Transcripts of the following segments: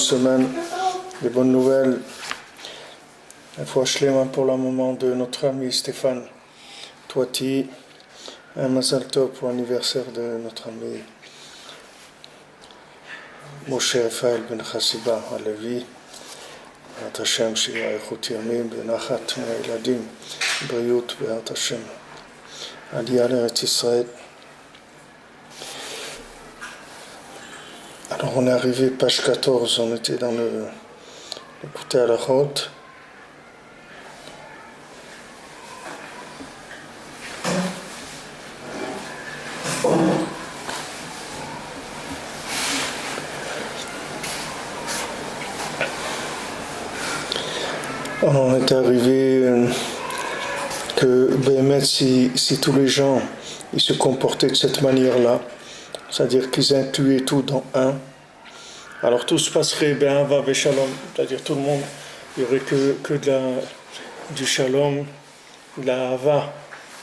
semaine, des bonnes nouvelles. Une fois Shlema pour le moment de notre ami Stéphane Toiti. Un Mazal Tov pour l'anniversaire de notre ami Moshe Raphaël Ben Chassiba Halevi. בעזרת השם שיהיה איכות ימים ונחת מהילדים, בריאות בעזרת השם. עלייה לארץ ישראל. Alors on est arrivé page 14, on était dans l'écouter à la route. On est arrivé que Béhémet, si tous les gens ils se comportaient de cette manière-là, c'est-à-dire qu'ils incluaient tout dans un, alors tout se passerait Be'ava Shalom, c'est-à-dire tout le monde, il n'y aurait que du Shalom, de la Hava,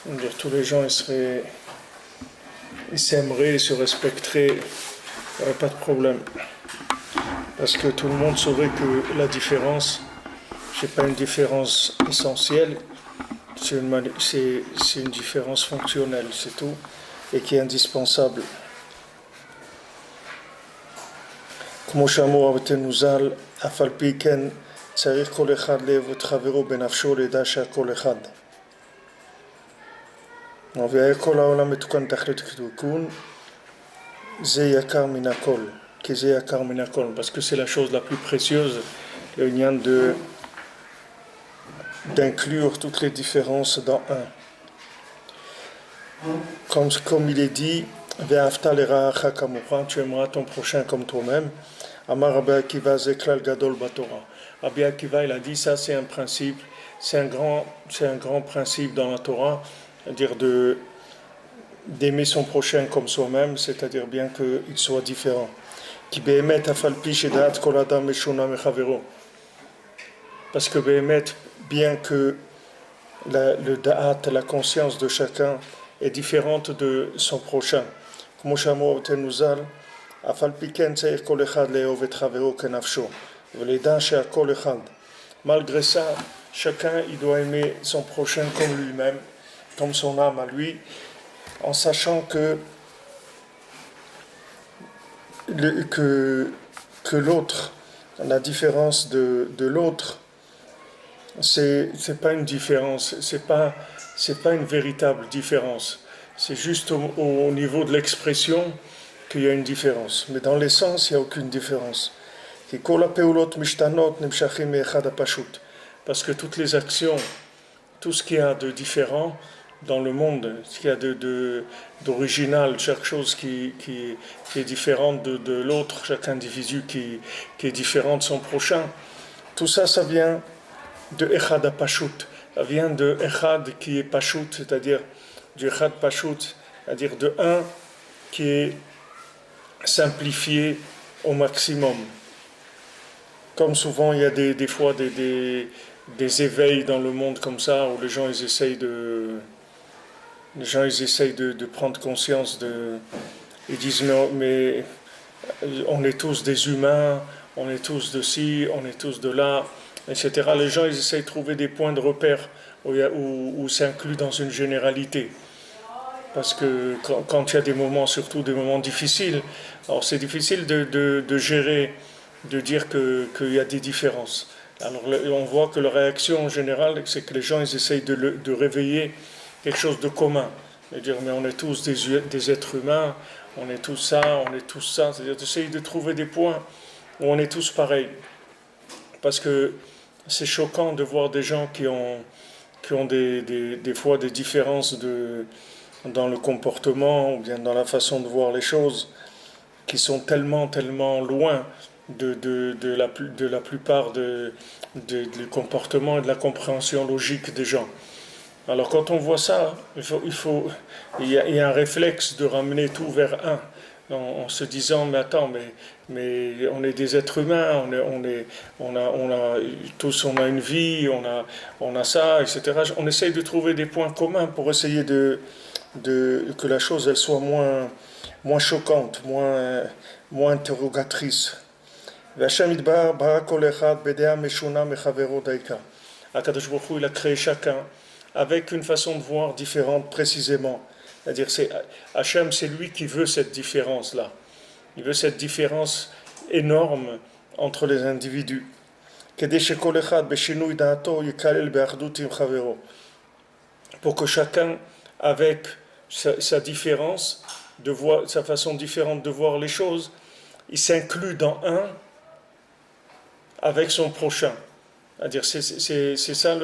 c'est-à-dire tous les gens ils s'aimeraient, ils se respecteraient, il n'y aurait pas de problème. Parce que tout le monde saurait que la différence, c'est pas une différence essentielle, c'est une différence fonctionnelle, c'est tout, et qui est indispensable. כמו שאמרו רבותינו ז"ל, אף על פי כן צריך כל אחד לאהוב את חברו בנפשו, לידע שהכל אחד. והיה כל העולם מתוקן תכלית תיקון, זה יקר מן הכל, כי זה יקר מן הכל, parce que c'est la chose la plus précieuse, le lien d'inclure toutes les différences dans un. Comme il est dit, Ve'afta l'eracha kamocha, tu aimeras ton prochain comme toi-même. Amar Rabbi Akiva zeklal gadol batorah. Rabbi Akiva il a dit ça c'est un principe, c'est un grand principe dans la Torah, c'est-à-dire d'aimer son prochain comme soi-même, c'est-à-dire bien qu'il soit différent. Ki be'emet afal pi shedat kol adam meshuna mechavero. Parce que be'emet, bien que le da'at, la conscience de chacun est différente de son prochain. Comme Shamo Tenuzal, Afal Piken Tseir Kol Echad Le'ov et Chavero Kenafsho. Veleda Shea Kol Echad. Malgré ça, chacun il doit aimer son prochain comme lui-même, comme son âme à lui, en sachant que l'autre, la différence de l'autre, c'est pas une différence, c'est pas une véritable différence. C'est juste au niveau de l'expression qu'il y a une différence. Mais dans l'essence, il n'y a aucune différence. Parce que toutes les actions, tout ce qu'il y a de différent dans le monde, ce qu'il y a d'original, chaque chose qui est différente de l'autre, chaque individu qui est différent de son prochain, tout ça, ça vient de Echad Pashut. Ça vient de Echad qui est Pashut, c'est-à-dire du Echad Pashut, c'est-à-dire de un qui est simplifié au maximum. Comme souvent, il y a des fois des éveils dans le monde comme ça, où les gens ils essayent de prendre conscience ils disent mais on est tous des humains, on est tous de ci, on est tous de là, etc. Les gens ils essayent de trouver des points de repère où s'inclut dans une généralité. Parce que quand il y a des moments, surtout des moments difficiles, alors c'est difficile de gérer, de dire qu'il y a des différences. Alors on voit que la réaction en général, c'est que les gens ils essayent de réveiller quelque chose de commun. C'est-à-dire, mais on est tous des êtres humains, on est tous ça, c'est-à-dire d'essayer de trouver des points où on est tous pareils. Parce que c'est choquant de voir des gens qui ont des fois des différences dans le comportement ou bien dans la façon de voir les choses qui sont tellement loin de la plupart du comportement et de la compréhension logique des gens. Alors quand on voit ça, il y a un réflexe de ramener tout vers un, en se disant mais attends, mais on est des êtres humains, on a tous on a une vie, on a ça, etc. On essaye de trouver des points communs pour essayer que la chose elle soit moins choquante, moins interrogatrice. והשם יתברך ברא כל אחד בדעה משונה מחברו דייקה. Akadosh Baruch Hu, il a créé chacun avec une façon de voir différente précisément. C'est-à-dire, Hachem, c'est lui qui veut cette différence-là. Il veut cette différence énorme entre les individus. כדי שכל אחד בשינוי דעתו ייכלל באחדות עם חברו. Pour que chacun, avec sa différence, de voir, sa façon différente de voir les choses, il s'inclut dans un avec son prochain. C'est-à-dire, c'est ça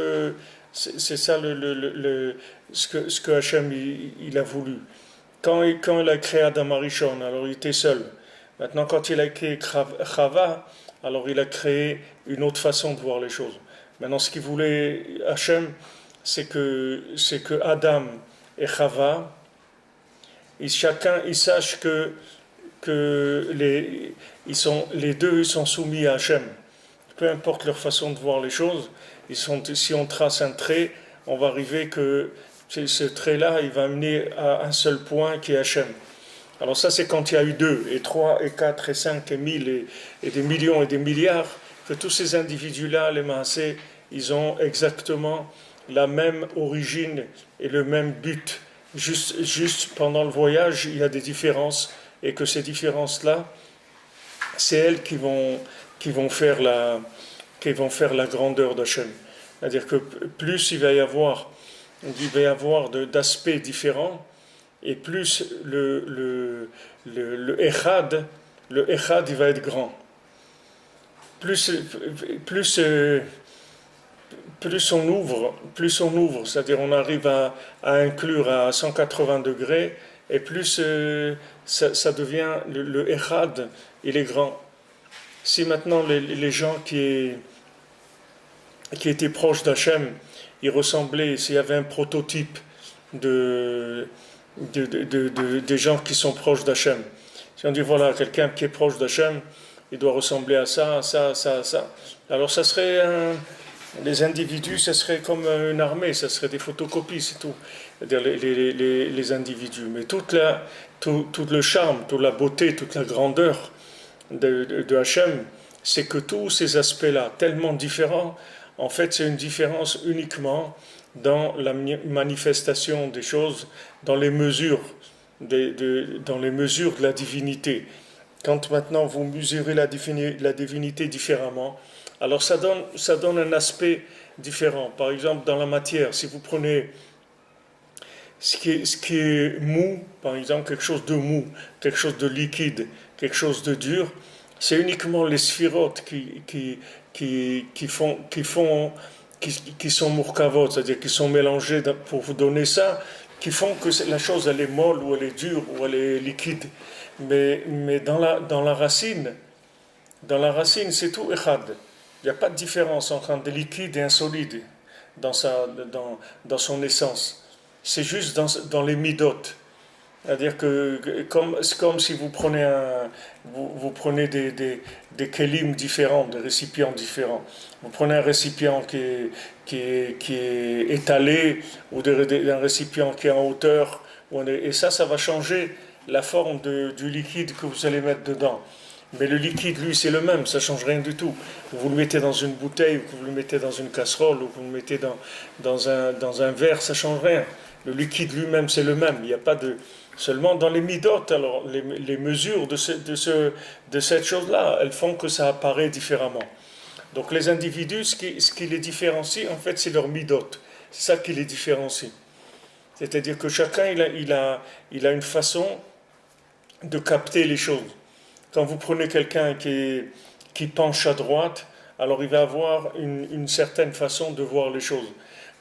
ce que Hachem il a voulu. Quand il a créé Adam Arishon, alors il était seul. Maintenant, quand il a créé Chava, alors il a créé une autre façon de voir les choses. Maintenant, ce qu'il voulait Hachem, c'est que Adam et Chava, chacun il sache que les deux ils sont soumis à Hachem. Peu importe leur façon de voir les choses, si on trace un trait, on va arriver que ce trait-là, il va amener à un seul point qui est Hachem. Alors ça, c'est quand il y a eu 2, et 3, et 4, et 5, et 1000, et des millions et des milliards, que tous ces individus-là, les Maasé, ils ont exactement la même origine et le même but. Juste pendant le voyage, il y a des différences, et que ces différences-là, c'est elles qui vont faire la grandeur d'Hachem. C'est-à-dire que plus il va y avoir d'aspects différents, et plus le Echad il va être grand. Plus on ouvre, c'est-à-dire on arrive à inclure à 180 degrés, et plus ça devient le Echad, il est grand. Si maintenant les gens qui étaient proches d'Hachem, ils ressemblaient, s'il y avait un prototype des gens qui sont proches d'Hachem. Si on dit voilà, quelqu'un qui est proche d'Hachem, il doit ressembler à ça. Alors ça serait les individus, ça serait comme une armée, ça serait des photocopies, c'est tout. C'est-à-dire les individus. Mais tout le charme, toute la beauté, toute la grandeur de Hachem, c'est que tous ces aspects-là, tellement différents, en fait, c'est une différence uniquement dans la manifestation des choses, dans les mesures, dans les mesures de la divinité. Quand maintenant vous mesurez la divinité différemment, alors ça donne un aspect différent. Par exemple, dans la matière, si vous prenez ce qui est mou, par exemple, quelque chose de mou, quelque chose de liquide, quelque chose de dur, c'est uniquement les sphirotes qui sont mourkavot, c'est-à-dire qui sont mélangés pour vous donner ça, qui font que la chose elle est molle ou elle est dure ou elle est liquide. Mais dans la racine, c'est tout echad. Il n'y a pas de différence entre un liquide et un solide dans son essence. C'est juste dans les midot. C'est-à-dire que c'est comme si vous prenez vous prenez des kelim différents, des récipients différents. Vous prenez un récipient qui est étalé ou un récipient qui est en hauteur, et ça va changer la forme du liquide que vous allez mettre dedans. Mais le liquide, lui, c'est le même, ça ne change rien du tout. Vous le mettez dans une bouteille, ou que vous le mettez dans une casserole, ou que vous le mettez dans un verre, ça ne change rien. Le liquide lui-même, c'est le même. Il n'y a pas de... Seulement dans les midot, alors les mesures de cette chose-là, elles font que ça apparaît différemment. Donc les individus, ce qui les différencie, en fait, c'est leur midot. C'est ça qui les différencie. C'est-à-dire que chacun, il a une façon de capter les choses. Quand vous prenez quelqu'un qui penche à droite, alors il va avoir une certaine façon de voir les choses.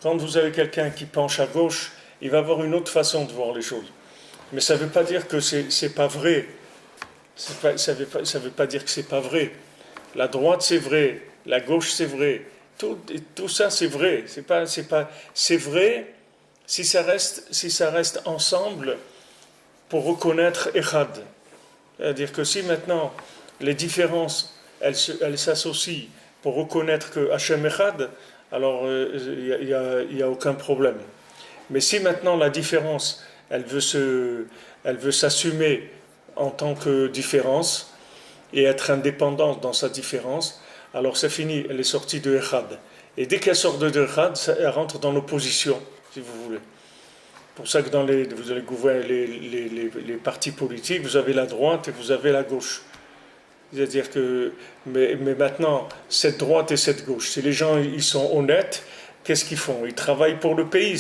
Quand vous avez quelqu'un qui penche à gauche, il va avoir une autre façon de voir les choses. Mais ça ne veut pas dire que c'est pas vrai. Ça veut pas dire que c'est pas vrai. La droite c'est vrai, la gauche c'est vrai. Tout ça c'est vrai. C'est vrai si ça reste ensemble pour reconnaître Echad. C'est-à-dire que si maintenant les différences elles s'associent pour reconnaître que Hachem Echad, alors il y a aucun problème. Mais si maintenant la différence elle veut s'assumer en tant que différence, et être indépendant dans sa différence, alors c'est fini, elle est sortie de Echad. Et dès qu'elle sort de Echad, elle rentre dans l'opposition, si vous voulez. C'est pour ça que vous allez gouverner les partis politiques, vous avez la droite et vous avez la gauche. C'est-à-dire que, mais maintenant, cette droite et cette gauche, si les gens ils sont honnêtes, qu'est-ce qu'ils font? Ils travaillent pour le pays.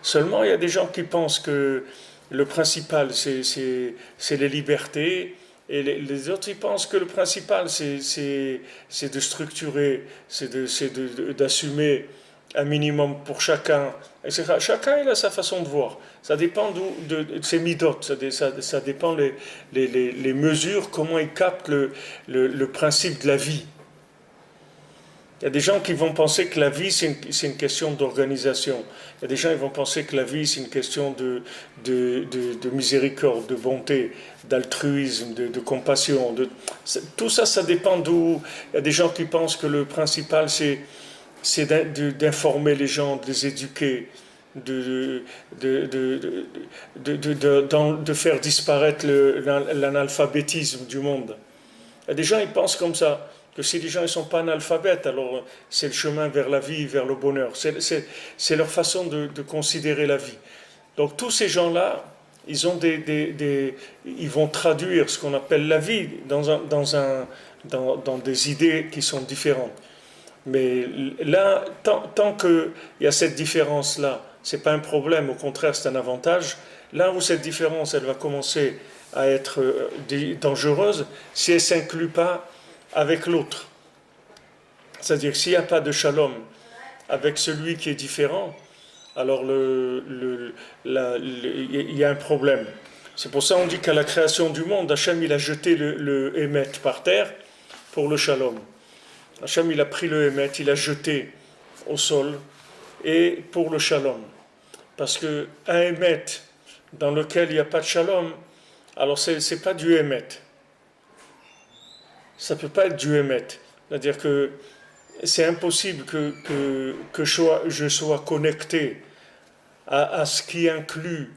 Seulement, il y a des gens qui pensent que le principal, c'est les libertés, et les autres, ils pensent que le principal, c'est de structurer, d'assumer un minimum pour chacun. Et chacun il a sa façon de voir. Ça dépend de ses midotes, ça dépend les mesures, comment ils captent le principe de la vie. Il y a des gens qui vont penser que la vie, c'est une question d'organisation. Il y a des gens qui vont penser que la vie, c'est une question de miséricorde, de bonté, d'altruisme, de compassion. Tout ça, ça dépend d'où. Il y a des gens qui pensent que le principal, c'est d'informer les gens, de les éduquer, de faire disparaître l'analphabétisme du monde. Il y a des gens qui pensent comme ça, que si les gens ne sont pas analphabètes, alors c'est le chemin vers la vie, vers le bonheur. C'est leur façon de considérer la vie. Donc tous ces gens-là, ils vont traduire ce qu'on appelle la vie dans des idées qui sont différentes. Mais là, tant qu'il y a cette différence-là, ce n'est pas un problème, au contraire, c'est un avantage. Là où cette différence, elle va commencer à être dangereuse, si elle ne s'inclut pas avec l'autre. C'est-à-dire, s'il n'y a pas de shalom avec celui qui est différent, alors il y a un problème. C'est pour ça qu'on dit qu'à la création du monde, Hachem, il a jeté le Hémet par terre pour le shalom. Hachem, il a pris le Hémet, il a jeté au sol, et pour le shalom. Parce qu'un Hémet dans lequel il n'y a pas de shalom, alors c'est pas du Hémet. Ça ne peut pas être du Hémet. C'est-à-dire que c'est impossible que je sois connecté à ce qui inclut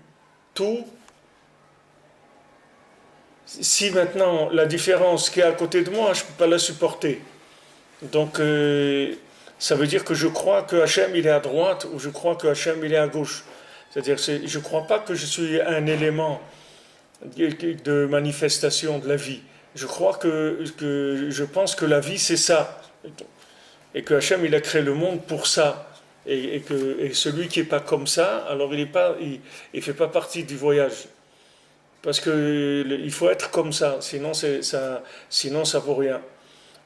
tout. Si maintenant la différence qui est à côté de moi, je ne peux pas la supporter. Donc ça veut dire que je crois que Hachem il est à droite ou je crois que Hachem il est à gauche. C'est-à-dire je ne crois pas que je suis un élément de manifestation de la vie. Je crois que je pense que la vie c'est ça. Et que Hachem il a créé le monde pour ça. Et celui qui n'est pas comme ça, alors il fait pas partie du voyage. Parce qu'il faut être comme ça, sinon ça vaut rien.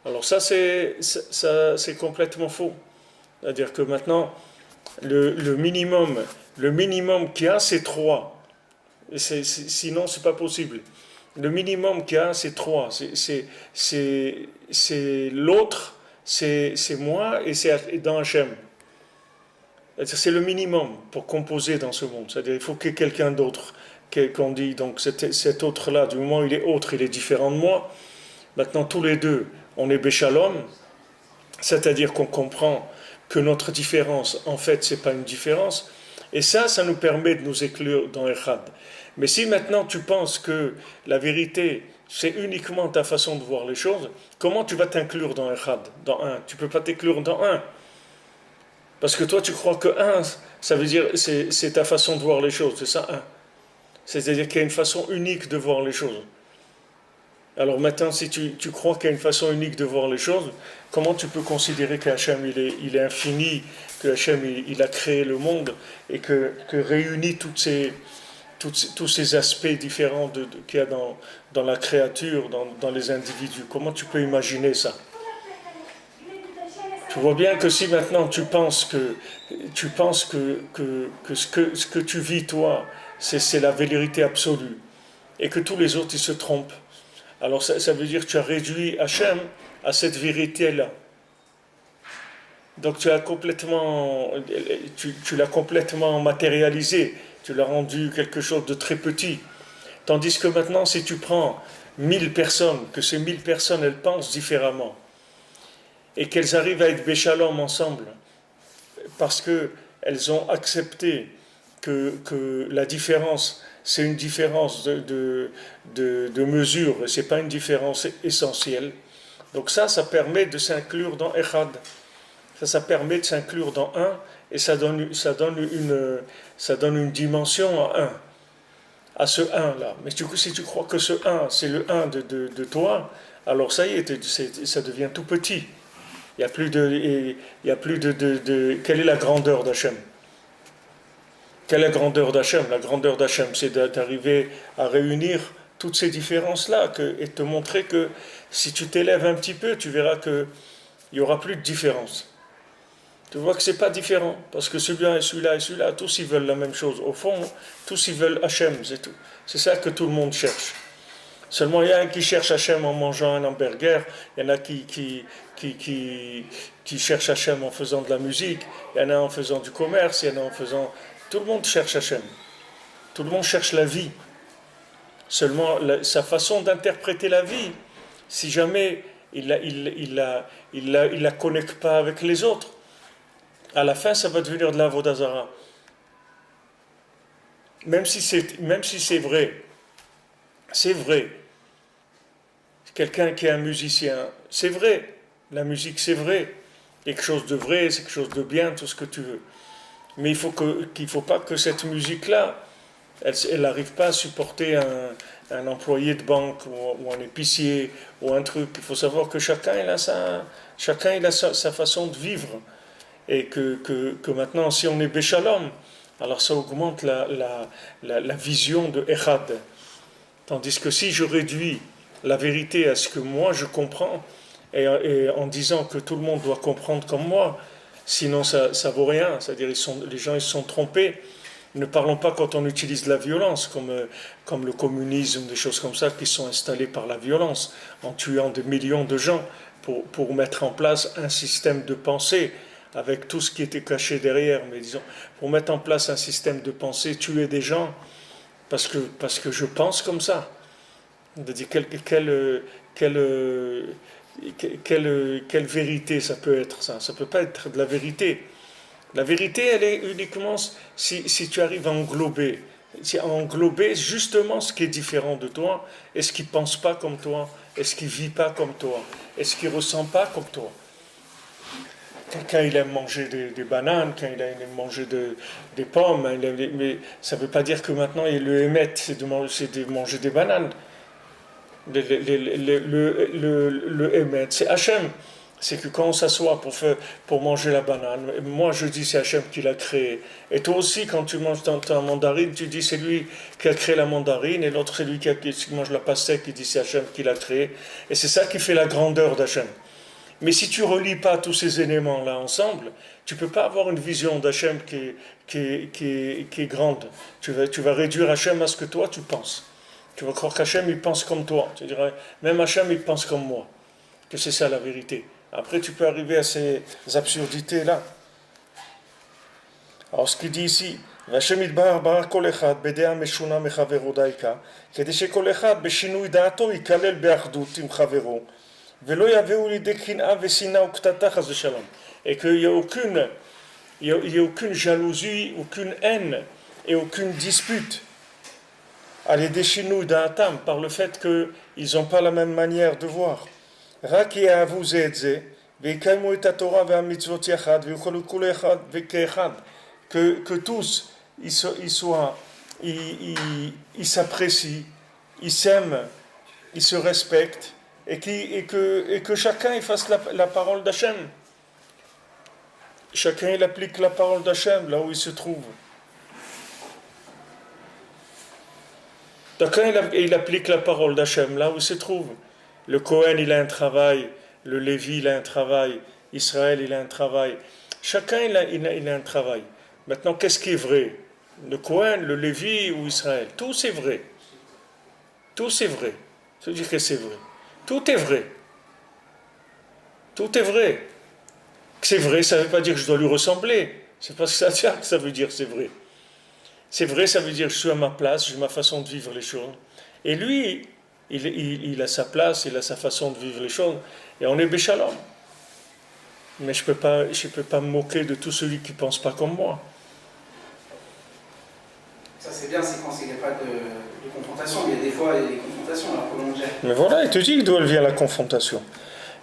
Alors ça c'est complètement faux. C'est-à-dire que maintenant, le minimum qu'il y a, c'est 3. Sinon, c'est pas possible. Le minimum qu'il y a, c'est 3. C'est l'autre, c'est moi et c'est dans Hachem. C'est le minimum pour composer dans ce monde. C'est-à-dire qu'il faut qu'il y ait quelqu'un d'autre qu'on dit. Donc cet autre-là, du moment où il est autre, il est différent de moi. Maintenant, tous les deux, on est Béchalom, c'est-à-dire qu'on comprend que notre différence, en fait, c'est pas une différence. Et ça nous permet de nous inclure dans Echad. Mais si maintenant tu penses que la vérité, c'est uniquement ta façon de voir les choses, comment tu vas t'inclure dans Echad, dans un? Tu ne peux pas t'inclure dans un. Parce que toi, tu crois que un, ça veut dire, c'est ta façon de voir les choses, c'est ça, un. C'est-à-dire qu'il y a une façon unique de voir les choses. Alors maintenant, si tu crois qu'il y a une façon unique de voir les choses, comment tu peux considérer qu'Hachem il est infini, que Hachem il a créé le monde et que réunit tous ces aspects différents qu'il y a dans la créature, dans les individus? Comment tu peux imaginer ça? Tu vois bien que si maintenant tu penses que ce que tu vis toi, c'est la vérité absolue, et que tous les autres ils se trompent, alors ça veut dire que tu as réduit Hachem à cette vérité-là. Donc tu l'as complètement matérialisé, tu l'as rendu quelque chose de très petit. Tandis que maintenant, si tu prends 1000 personnes, que ces 1000 personnes, elles pensent différemment, et qu'elles arrivent à être béchalom ensemble, parce qu'elles ont accepté que la différence, c'est une différence de mesure, et ce n'est pas une différence essentielle. Donc ça permet de s'inclure dans Echad. Ça permet de s'inclure dans un, et ça donne une dimension à un, à ce un là. Mais du coup, si tu crois que ce un, c'est le un de toi, alors ça y est, ça devient tout petit. Il n'y a plus de. Quelle est la grandeur d'Hachem? Quelle est la grandeur d'Hachem? La grandeur d'Hachem, c'est d'arriver à réunir toutes ces différences-là et te montrer que si tu t'élèves un petit peu, tu verras qu'il n'y aura plus de différence. Tu vois que c'est pas différent, parce que celui-là et celui-là et celui-là, tous ils veulent la même chose. Au fond, tous ils veulent Hachem, c'est tout. C'est ça que tout le monde cherche. Seulement, il y a un qui cherche Hachem en mangeant un hamburger, il y en a qui cherche Hachem en faisant de la musique, il y en a en faisant du commerce, il y en a en faisant... Tout le monde cherche Hachem. Tout le monde cherche la vie. Seulement, sa façon d'interpréter la vie, si jamais il la connecte pas avec les autres, à la fin, ça va devenir de la Vodazara. Même si c'est vrai, c'est vrai. Quelqu'un qui est un musicien, c'est vrai. La musique, c'est vrai. Quelque chose de vrai, c'est quelque chose de bien, tout ce que tu veux. Mais qu'il ne faut pas que cette musique-là, elle n'arrive pas à supporter un employé de banque ou un épicier ou un truc. Il faut savoir que chacun il a sa façon de vivre. Et que maintenant, si on est Béchalom, alors ça augmente la vision de Echad. Tandis que si je réduis la vérité à ce que moi je comprends, et en disant que tout le monde doit comprendre comme moi, sinon ça vaut rien. C'est-à-dire les gens ils se sont trompés. Ne parlons pas quand on utilise la violence, comme le communisme, des choses comme ça qui sont installées par la violence, en tuant des millions de gens pour mettre en place un système de pensée avec tout ce qui était caché derrière. Mais disons, pour mettre en place un système de pensée, tuer des gens parce que je pense comme ça. C'est-à-dire quelle vérité ça peut être ça? Ça ne peut pas être de la vérité. La vérité, elle est uniquement si tu arrives à englober justement ce qui est différent de toi, et ce qui ne pense pas comme toi, et ce qui ne vit pas comme toi, et ce qui ne ressent pas comme toi. Quelqu'un il aime manger des bananes, quand il aime manger des pommes, mais ça ne veut pas dire que maintenant il le émet, c'est de manger des bananes. Le émet, c'est Hachem. C'est que quand on s'assoit pour manger la banane, moi je dis c'est Hachem qui l'a créé. Et toi aussi, quand tu manges ta mandarine, tu dis c'est lui qui a créé la mandarine, et l'autre c'est lui qui mange la pastèque, qui dit c'est Hachem qui l'a créé. Et c'est ça qui fait la grandeur d'Hachem. Mais si tu ne relis pas tous ces éléments-là ensemble, tu ne peux pas avoir une vision d'Hachem qui est grande. Tu vas réduire Hachem à ce que toi tu penses. Tu vas croire qu'Hachem il pense comme toi. Tu dirais, même Hachem il pense comme moi. Que c'est ça la vérité. Après, tu peux arriver à ces absurdités-là. Alors, ce qu'il dit ici, והשם יתברך ברא כל אחד בדעה משונה מחברו דייקה, כדי שכל אחד בשינוי דעתו ייכלל באחדות עם חברו, ולא יביאו לידי קנאה ושנאה וקטטה חס ושלום. Et qu'il n'y a aucune jalousie, aucune haine et aucune dispute. À l'aider shinui da'atam, par le fait qu'ils n'ont pas la même manière de voir. רק יאהבו זה את זה, ויקיימו את התורה והמצוות יחד, ויוכלו כל אחד וכאחד, que tous, ils s'apprécient, ils s'aiment, ils se respectent, et que chacun il fasse la parole d'Hachem. Chacun il applique la parole d'Hachem là où il se trouve. Chacun il applique la parole d'Hachem là où il se trouve. Le Kohen, il a un travail. Le Lévi, il a un travail. Israël, il a un travail. Chacun, il a un travail. Maintenant, qu'est-ce qui est vrai? Le Kohen, le Lévi ou Israël? Tout c'est vrai. Tout c'est vrai. Je dis que c'est vrai. Tout est vrai. Tout est vrai. C'est vrai, ça ne veut pas dire que je dois lui ressembler. C'est pas ça que ça veut dire, c'est vrai. C'est vrai, ça veut dire que je suis à ma place, j'ai ma façon de vivre les choses. Et lui, il a sa place, il a sa façon de vivre les choses, et on est béchalom. Mais je peux pas me moquer de tout celui qui ne pense pas comme moi. Ça Ça c'est bien, c'est quand il n'y a pas de confrontation, mais il y a des fois il y a des confrontations, alors comment on gère? Mais voilà, il te dit d'où elle vient la confrontation.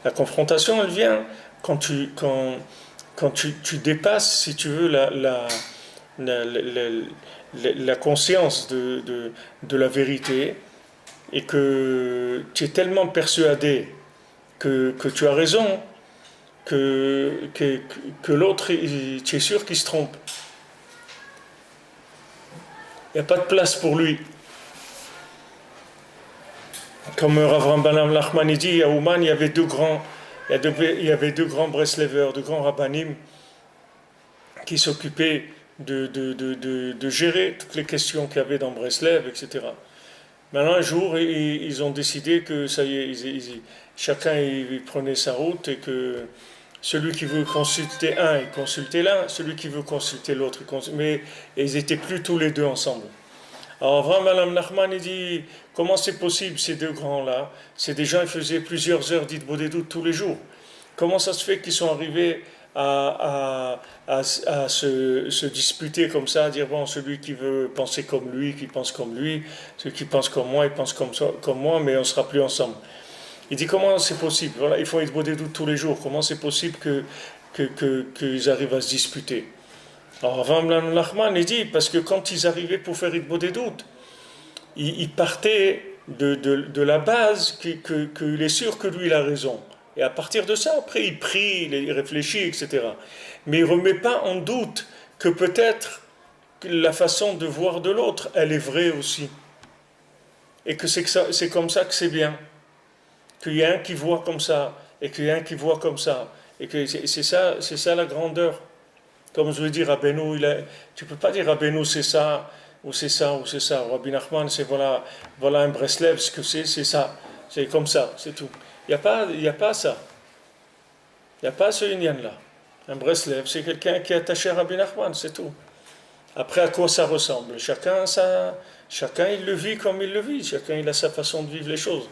La confrontation, elle vient quand tu dépasses, si tu veux, la, la- la conscience de la vérité et que tu es tellement persuadé que tu as raison, que l'autre, tu es sûr qu'il se trompe. Il n'y a pas de place pour lui. Comme Rav Rambam Nachman dit, à Ouman, il y avait deux grands Breslevers, deux grands rabbanim qui s'occupaient de gérer toutes les questions qu'il y avait dans Breslev, etc. Maintenant, un jour, ils ont décidé que ça y est, chacun il prenait sa route et que celui qui veut consulter un, il consultait l'un, celui qui veut consulter l'autre, mais ils n'étaient plus tous les deux ensemble. Alors, avant, Madame Nachman, il dit comment c'est possible, ces deux grands-là? C'est des gens qui faisaient plusieurs heures d'Itbodedut tous les jours. Comment ça se fait qu'ils sont arrivés à se disputer comme ça, à dire bon, celui qui veut penser comme lui, qui pense comme lui, celui qui pense comme moi, il pense comme moi, mais on ne sera plus ensemble. Il dit comment c'est possible? Voilà, ils font Itbodedut tous les jours. Comment c'est possible qu'ils arrivent à se disputer? Alors, Rav Nachman, il dit parce que quand ils arrivaient pour faire Itbodedut, ils partaient de la base qu'il est sûr que lui il a raison. Et à partir de ça, après, il prie, il réfléchit, etc. Mais il ne remet pas en doute que peut-être la façon de voir de l'autre, elle est vraie aussi. Et que c'est comme ça que c'est bien. Qu'il y a un qui voit comme ça, et qu'il y a un qui voit comme ça. Et que c'est ça la grandeur. Comme je veux dire, Rabbeinu, tu ne peux pas dire Rabbeinu c'est ça, ou c'est ça, ou c'est ça. Rabbi Nachman, c'est voilà un Breslev, ce que c'est ça. C'est comme ça, c'est tout. Il y a pas ça. Il n'y a pas ce Inyan-là. Un Breslev, c'est quelqu'un qui est attaché à Rabbi Nachman, c'est tout. Après, à quoi ça ressemble? Chacun, il le vit comme il le vit. Chacun, il a sa façon de vivre les choses.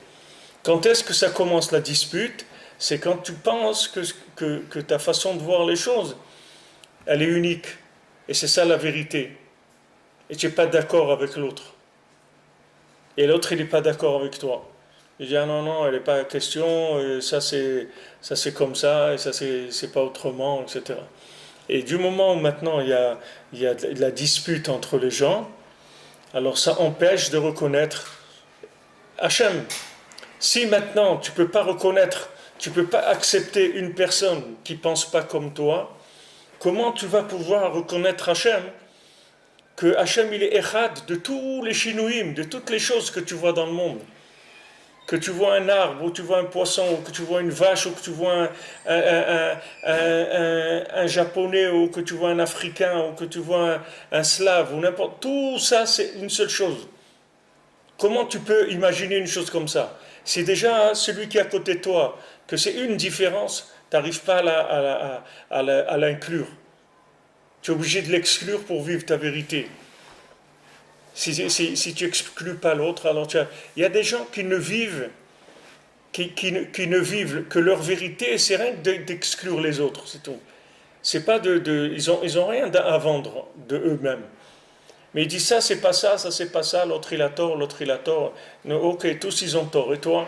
Quand est-ce que ça commence la dispute? C'est quand tu penses que ta façon de voir les choses, elle est unique. Et c'est ça la vérité. Et tu n'es pas d'accord avec l'autre. Et l'autre, il n'est pas d'accord avec toi. Il dit, ah non, non, elle n'est pas question, ça c'est comme ça, et ça c'est pas autrement, etc. Et du moment où maintenant il y a de la dispute entre les gens, alors ça empêche de reconnaître Hachem. Si maintenant tu ne peux pas reconnaître, tu ne peux pas accepter une personne qui ne pense pas comme toi, comment tu vas pouvoir reconnaître Hachem? Que Hachem il est Echad de tous les Shinouim, de toutes les choses que tu vois dans le monde. Que tu vois un arbre, ou tu vois un poisson, ou que tu vois une vache, ou que tu vois un japonais, ou que tu vois un africain, ou que tu vois un slave, ou n'importe. Tout ça, c'est une seule chose. Comment tu peux imaginer une chose comme ça? C'est déjà celui qui est à côté de toi, que c'est une différence, tu n'arrives pas à l'inclure. Tu es obligé de l'exclure pour vivre ta vérité. Si tu exclus pas l'autre, alors il y a des gens qui ne vivent, qui ne vivent que leur vérité, c'est rien que d'exclure les autres, c'est tout. C'est pas ils ont rien à vendre de eux-mêmes. Mais il dit ça c'est pas ça, ça c'est pas ça, l'autre il a tort, l'autre il a tort. Ok, tous ils ont tort. Et toi,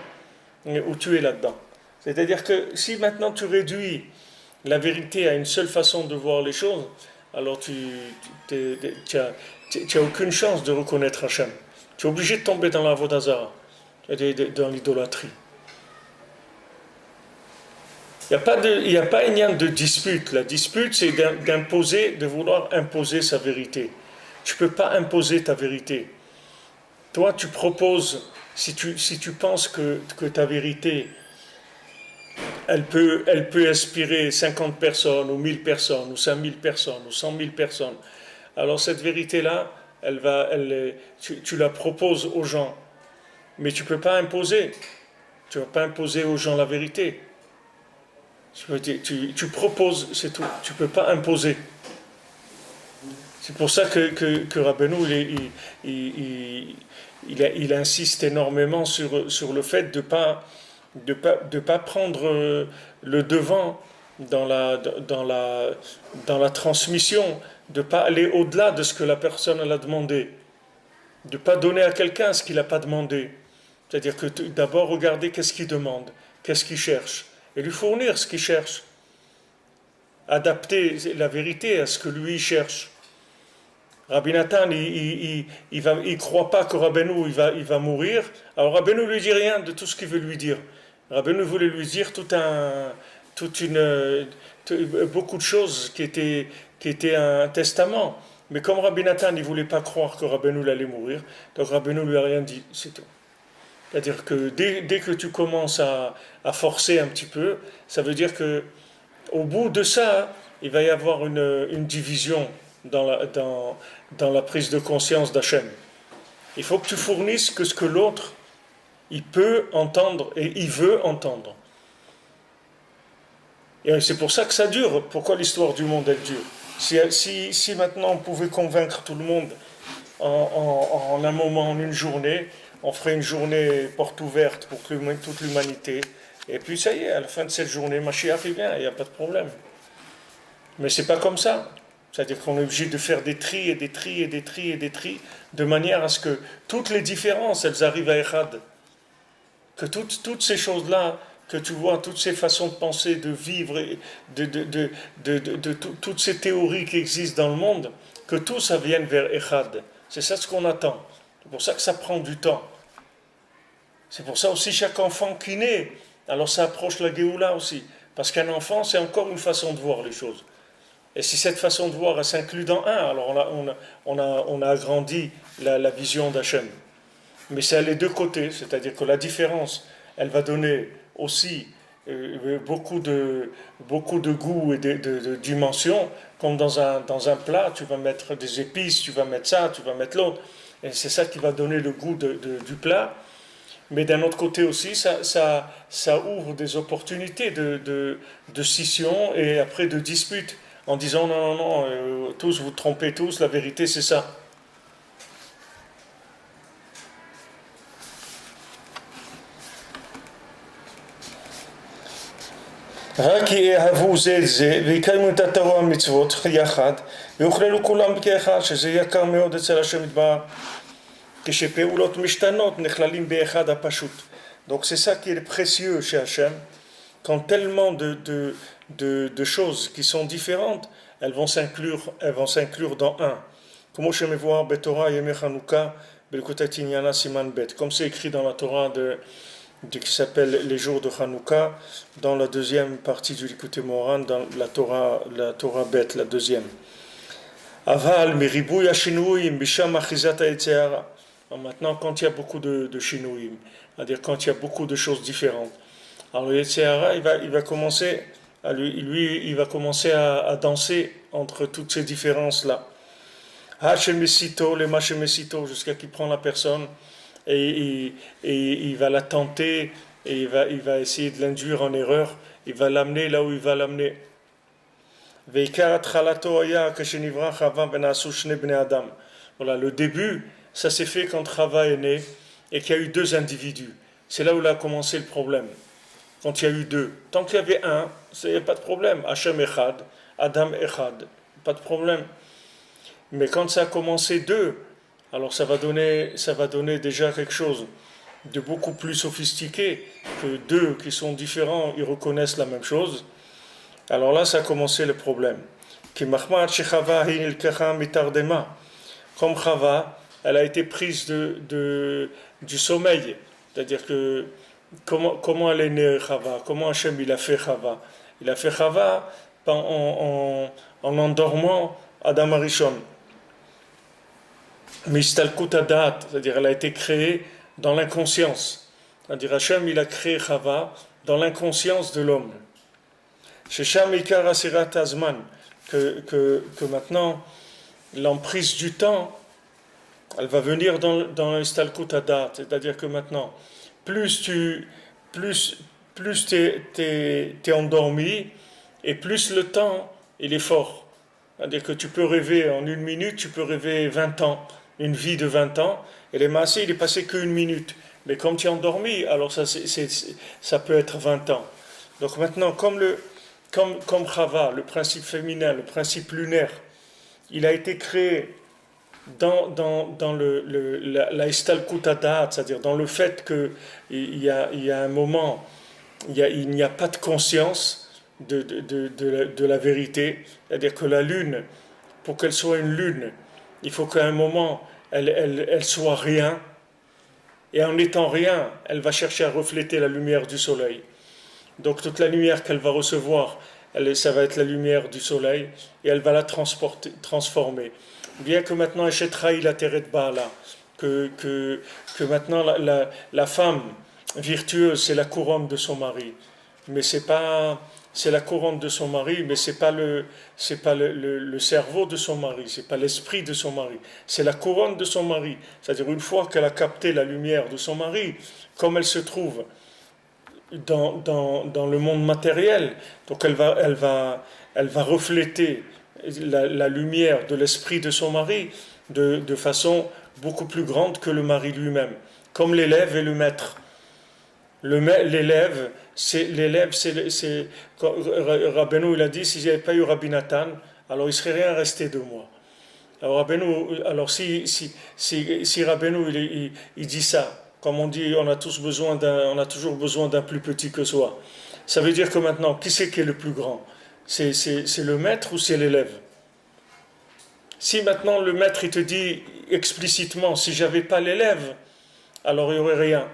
où tu es là-dedans? C'est-à-dire que si maintenant tu réduis la vérité à une seule façon de voir les choses, alors tu n'as aucune chance de reconnaître Hachem. Tu es obligé de tomber dans la Vodazara, dans l'idolâtrie. Il n'y a pas un lien de dispute. La dispute, c'est de vouloir imposer sa vérité. Tu ne peux pas imposer ta vérité. Toi, tu proposes, si tu penses que ta vérité, elle peut inspirer 50 personnes, ou 1000 personnes, ou 5000 personnes, ou 100 000 personnes. Alors cette vérité-là, tu la proposes aux gens. Mais tu ne peux pas imposer. Tu ne vas pas imposer aux gens la vérité. Tu proposes, c'est tout. Tu ne peux pas imposer. C'est pour ça que Rabbeinu, il insiste énormément sur le fait de ne pas prendre le devant dans la transmission, de ne pas aller au-delà de ce que la personne elle a demandé. de ne pas donner à quelqu'un ce qu'il n'a pas demandé. C'est-à-dire que d'abord regarder qu'est-ce qu'il demande, qu'est-ce qu'il cherche, et lui fournir ce qu'il cherche. Adapter la vérité à ce que lui cherche. Rabbi Nathan, il croit pas que Rabbeinu il va mourir. Alors Rabbeinu lui dit rien de tout ce qu'il veut lui dire. Rabbeinu voulait lui dire beaucoup de choses qui étaient un testament. Mais comme Rabbi Nathan ne voulait pas croire que Rabbeinu allait mourir, donc Rabbeinu lui a rien dit, c'est tout. C'est-à-dire que dès que tu commences à forcer un petit peu, ça veut dire que au bout de ça, il va y avoir une division dans la prise de conscience d'Hachem. Il faut que tu fournisses ce que l'autre, il peut entendre et il veut entendre. Et c'est pour ça que ça dure. Pourquoi l'histoire du monde, elle dure? Si maintenant on pouvait convaincre tout le monde en un moment, en une journée, on ferait une journée porte ouverte pour toute l'humanité. Et puis ça y est, à la fin de cette journée, Mashiach il vient, il n'y a pas de problème. Mais c'est pas comme ça. C'est-à-dire qu'on est obligé de faire des tris et des tris et des tris et des tris, de manière à ce que toutes les différences, elles arrivent à Echad. Que toutes ces choses-là, que tu vois, toutes ces façons de penser, de vivre, toutes ces théories qui existent dans le monde, que tout ça vienne vers Echad. C'est ça ce qu'on attend. C'est pour ça que ça prend du temps. C'est pour ça aussi chaque enfant qui naît, alors ça approche la Géoula aussi. Parce qu'un enfant, c'est encore une façon de voir les choses. Et si cette façon de voir, elle s'inclut dans un, alors on a agrandi la vision d'Hachem. Mais c'est à les deux côtés, c'est-à-dire que la différence, elle va donner aussi beaucoup de goût et de dimensions, comme dans un plat, tu vas mettre des épices, tu vas mettre ça, tu vas mettre l'autre, et c'est ça qui va donner le goût du plat. Mais d'un autre côté aussi, ça ouvre des opportunités de scission et après de dispute, en disant non, tous vous trompez tous, la vérité c'est ça. רק יאהבו זה את זה ויקיימו את התורה והמצוות יחד ויוכללו כולם כאחד, שזה יקר מאוד אצל השם יתברך, כשפעולות משתנות נכללים באחד הפשוט. Donc c'est ça qui est précieux chez Hachem, quand tellement de choses qui sont différentes, elles vont s'inclure dans un. כמו שמבואר בתורה ימי חנוכה בליקוטי עניינה סימן ב', comme c'est écrit dans la Torah qui s'appelle les jours de Hanouka, dans la deuxième partie du Likutei Moharan, dans la Torah bête, la deuxième. Aval, miribouya shinouim, bisham achizata etzeara. Maintenant, quand il y a beaucoup de shinouim, c'est-à-dire quand il y a beaucoup de choses différentes, alors le etzeara, il va commencer il va commencer à danser entre toutes ces différences-là. Hachemesito, le machemesito, jusqu'à qu'il prend la personne. Et il va la tenter et il va essayer de l'induire en erreur, il va l'amener là où il va l'amener. Voilà, le début, ça s'est fait quand Chava est né et qu'il y a eu deux individus. C'est là où a commencé le problème. Quand il y a eu deux. Tant qu'il y avait un, il n'y a pas de problème. Hachem Echad, Adam Echad, pas de problème. Mais quand ça a commencé deux, alors ça va donner déjà quelque chose de beaucoup plus sophistiqué, que deux qui sont différents, ils reconnaissent la même chose. Alors là, ça a commencé le problème. Comme Chava, elle a été prise du sommeil. C'est-à-dire que, comment elle est née Chava? Comment Hachem il a fait Chava? Il a fait Chava en endormant Adam Arishon. Mistalkut Adat, c'est-à-dire elle a été créée dans l'inconscience. C'est-à-dire Hachem, il a créé Chava dans l'inconscience de l'homme. Shesham Ikar Asirat Azman, que maintenant, l'emprise du temps, elle va venir dans l'Istalkut Adat, c'est-à-dire que maintenant, plus t'es endormi, et plus le temps, il est fort. C'est-à-dire que tu peux rêver en une minute, tu peux rêver 20 ans. Une vie de 20 ans, et les massés, il est passé qu'une minute. Mais comme tu es endormi, alors ça peut être 20 ans. Donc maintenant, comme Chava, le principe féminin, le principe lunaire, il a été créé dans la istalkut hadat, c'est-à-dire dans le fait qu'il y a un moment, il n'y a pas de conscience de la vérité, c'est-à-dire que la lune, pour qu'elle soit une lune, il faut qu'à un moment, elle soit rien, et en étant rien, elle va chercher à refléter la lumière du soleil. Donc toute la lumière qu'elle va recevoir, ça va être la lumière du soleil, et elle va la transformer. Bien que maintenant, Eshetraï la Teret Baala, que maintenant la femme virtueuse, c'est la couronne de son mari. Mais c'est la couronne de son mari, mais c'est pas le cerveau de son mari, c'est pas l'esprit de son mari. C'est la couronne de son mari. C'est-à-dire, une fois qu'elle a capté la lumière de son mari, comme elle se trouve dans le monde matériel, donc elle va refléter la lumière de l'esprit de son mari de façon beaucoup plus grande que le mari lui-même, comme l'élève et le maître. L'élève, Rabbeinu il a dit, si j'avais pas eu Rabbi Nathan, alors il serait rien resté de moi. Alors Rabbeinu, alors si Rabbeinu il dit ça, comme on dit, on a toujours besoin d'un plus petit que soi. Ça veut dire que maintenant, qui c'est qui est le plus grand? C'est le maître ou c'est l'élève? Si maintenant le maître il te dit explicitement, si j'avais pas l'élève, alors il n'y aurait rien.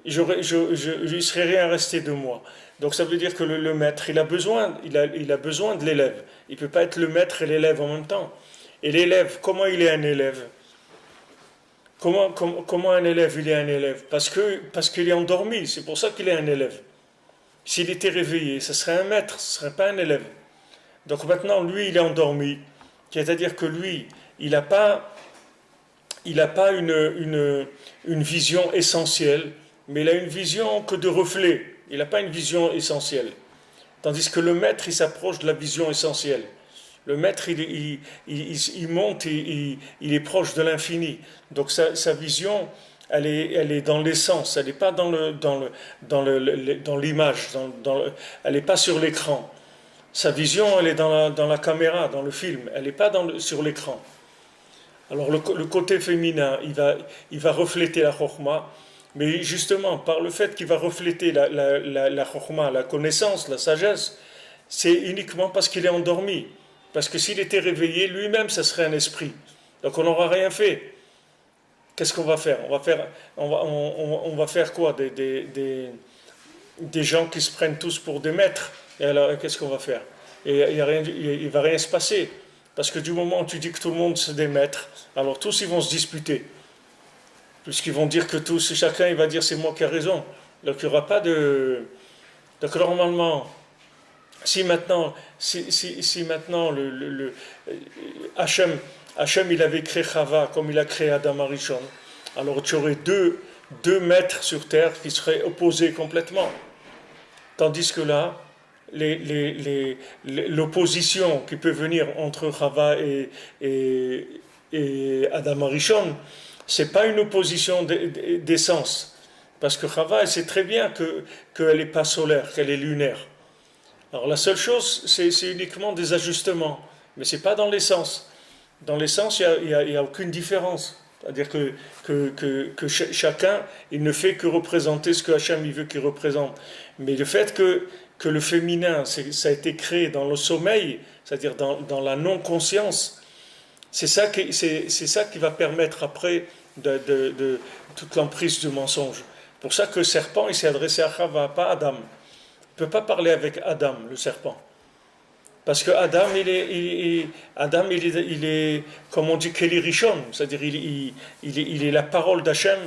Il ne serait rien resté de moi. Donc ça veut dire que le maître, il a besoin de l'élève. Il ne peut pas être le maître et l'élève en même temps. Et l'élève, comment il est un élève? Comment un élève, il est un élève? Parce qu'il est endormi, c'est pour ça qu'il est un élève. S'il était réveillé, ce serait un maître, ce ne serait pas un élève. Donc maintenant, lui, il est endormi. C'est-à-dire que lui, il n'a pas une vision essentielle, mais il a une vision que de reflet. Il n'a pas une vision essentielle. Tandis que le maître, il s'approche de la vision essentielle. Le maître, il monte, il est proche de l'infini. Donc sa vision, elle est dans l'essence, elle n'est pas dans l'image, elle n'est pas sur l'écran. Sa vision, elle est dans la caméra, dans le film, elle n'est pas sur l'écran. Alors le côté féminin, il va refléter la chokhma, mais justement, par le fait qu'il va refléter la chokhma, la connaissance, la sagesse, c'est uniquement parce qu'il est endormi. Parce que s'il était réveillé, lui-même, ça serait un esprit. Donc on n'aura rien fait. Qu'est-ce qu'on va faire? On va faire quoi? Des gens qui se prennent tous pour des maîtres. Et alors, qu'est-ce qu'on va faire? Et il ne va rien se passer. Parce que du moment où tu dis que tout le monde c'est des maîtres, alors tous ils vont se disputer. Puisqu'ils vont dire que chacun il va dire c'est moi qui ai raison. Donc il n'y aura pas de... Donc normalement, si maintenant Hachem il avait créé Chava comme il a créé Adam Arishon, alors tu aurais deux maîtres sur terre qui seraient opposés complètement. Tandis que là, l'opposition qui peut venir entre Chava et Adam Arishon, c'est pas une opposition d'essence. Parce que Chava, elle sait très bien qu'elle n'est pas solaire, qu'elle est lunaire. Alors la seule chose, c'est uniquement des ajustements, mais c'est pas dans l'essence. Dans l'essence, il y a aucune différence. C'est-à-dire que chacun, il ne fait que représenter ce que Hachem il veut qu'il représente. Mais le fait que le féminin, ça a été créé dans le sommeil, c'est-à-dire dans la non-conscience, c'est ça qui va permettre après de toute l'emprise du mensonge. C'est pour ça que le serpent, il s'est adressé à Chava, pas à Adam. Il ne peut pas parler avec Adam, le serpent. Parce que Adam, il est comme on dit, Keli Rishon, c'est-à-dire il est la parole d'Hachem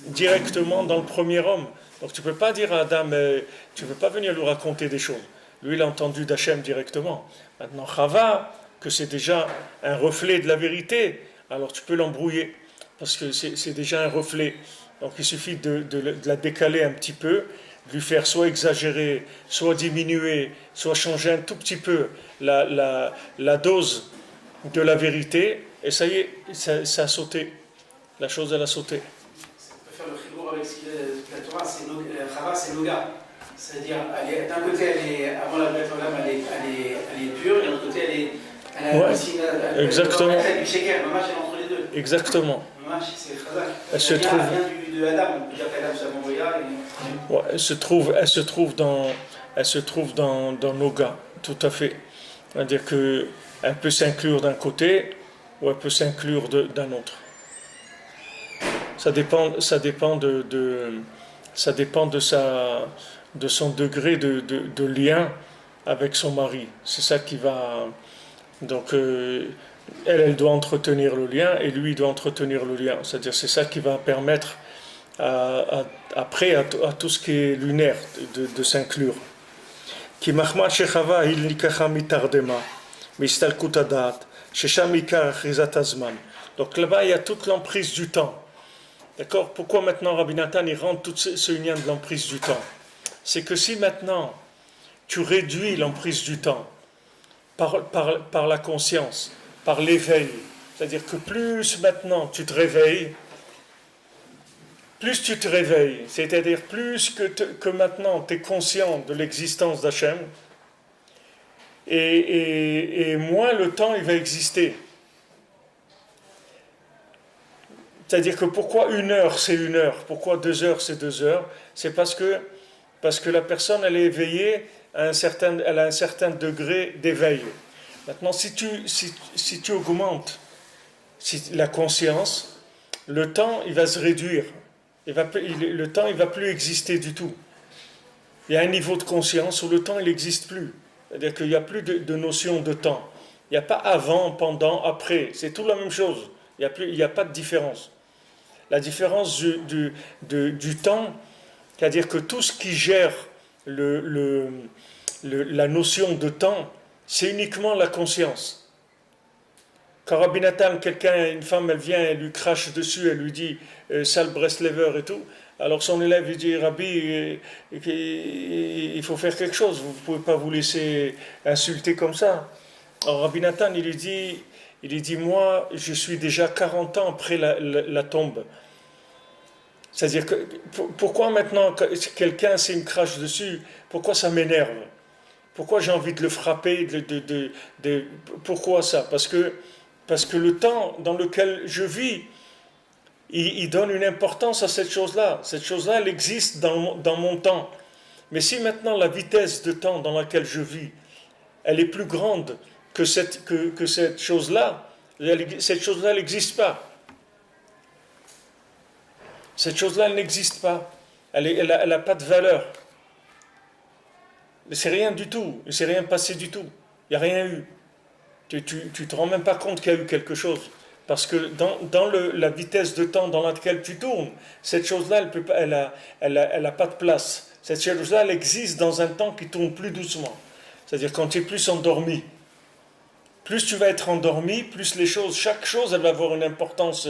directement dans le premier homme. Donc tu ne peux pas dire à Adam, tu ne peux pas venir lui raconter des choses. Lui, il a entendu d'Hachem directement. Maintenant, Chava, que c'est déjà un reflet de la vérité, alors tu peux l'embrouiller, parce que c'est déjà un reflet. Donc il suffit de la décaler un petit peu, de lui faire soit exagérer, soit diminuer, soit changer un tout petit peu la dose de la vérité, et ça y est, ça a sauté. La chose, elle a sauté. On peut faire le chibour avec ce qu'il a la Torah, Chava, c'est Noga. C'est-à-dire, d'un côté, avant la Brit Olam, elle est pure, et de l'autre côté, elle a Ouais, aussi exactement. du sheker, elle est entre Exactement. C'est Khazak. Elle se trouve, de Adam, on peut dire qu'Adam c'est Moria. ouais, elle se trouve dans Noga, tout à fait. C'est-à-dire qu'elle peut s'inclure d'un côté ou elle peut s'inclure d'un autre. Ça dépend de son degré de lien avec son mari. C'est ça qui va. Donc, elle doit entretenir le lien et lui doit entretenir le lien. C'est-à-dire, c'est ça qui va permettre après à tout ce qui est lunaire de s'inclure. Qui mahma shechava il nikacha mitardema, mistalkut adat, shesham ikar chizat azman. Donc là-bas, il y a toute l'emprise du temps. D'accord? Pourquoi maintenant Rabbi Nathan il rend tout ce lien de l'emprise du temps? C'est que si maintenant tu réduis l'emprise du temps par la conscience, par l'éveil, c'est-à-dire que plus maintenant tu te réveilles, c'est-à-dire plus que maintenant tu es conscient de l'existence d'Hachem, et moins le temps il va exister. C'est-à-dire que pourquoi 1 heure c'est 1 heure, pourquoi 2 heures c'est 2 heures, c'est parce que la personne elle est éveillée, elle a un certain degré d'éveil. Maintenant si tu augmentes la conscience, le temps il va se réduire, le temps il va plus exister du tout. Il y a un niveau de conscience où le temps il n'existe plus, c'est-à-dire qu'il n'y a plus de notion de temps. Il n'y a pas avant, pendant, après, c'est tout la même chose, il n'y a pas de différence. La différence du temps, c'est-à-dire que tout ce qui gère la notion de temps, c'est uniquement la conscience. Quand Rabbi Nathan, une femme, elle vient, elle lui crache dessus, elle lui dit sale Breslever et tout, alors son élève lui dit Rabbi, il faut faire quelque chose, vous ne pouvez pas vous laisser insulter comme ça. Alors Rabbi Nathan, il lui dit moi, je suis déjà 40 ans après la tombe. C'est-à-dire que pourquoi maintenant quelqu'un s'il me crache dessus, pourquoi ça m'énerve? Pourquoi j'ai envie de le frapper? Pourquoi ça? Parce que le temps dans lequel je vis, il donne une importance à cette chose-là. Cette chose-là, elle existe dans mon temps. Mais si maintenant la vitesse de temps dans laquelle je vis, elle est plus grande que cette chose-là, cette chose-là n'existe pas. Cette chose-là, elle n'existe pas. Elle n'a pas de valeur. C'est rien du tout. Il ne s'est rien passé du tout. Il n'y a rien eu. Tu ne te rends même pas compte qu'il y a eu quelque chose. Parce que dans la vitesse de temps dans laquelle tu tournes, cette chose-là, elle n'a pas de place. Cette chose-là, elle existe dans un temps qui tourne plus doucement. C'est-à-dire quand tu es plus endormi. Plus tu vas être endormi, plus chaque chose, elle va avoir une importance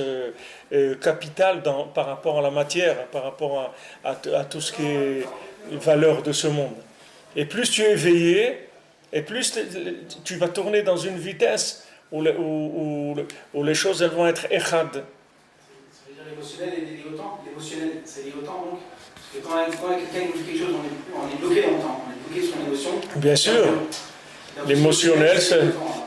capitale par rapport à la matière, par rapport à tout ce qui est valeur de ce monde. Et plus tu es éveillé, et plus tu vas tourner dans une vitesse où les choses elles vont être echad. Ça veut dire l'émotionnel et lié au temps. L'émotionnel, c'est lié au temps donc. Parce que quand quelqu'un nous dit quelque chose, on est bloqué dans le temps, on est bloqué sur l'émotion. Bien sûr. L'émotionnel,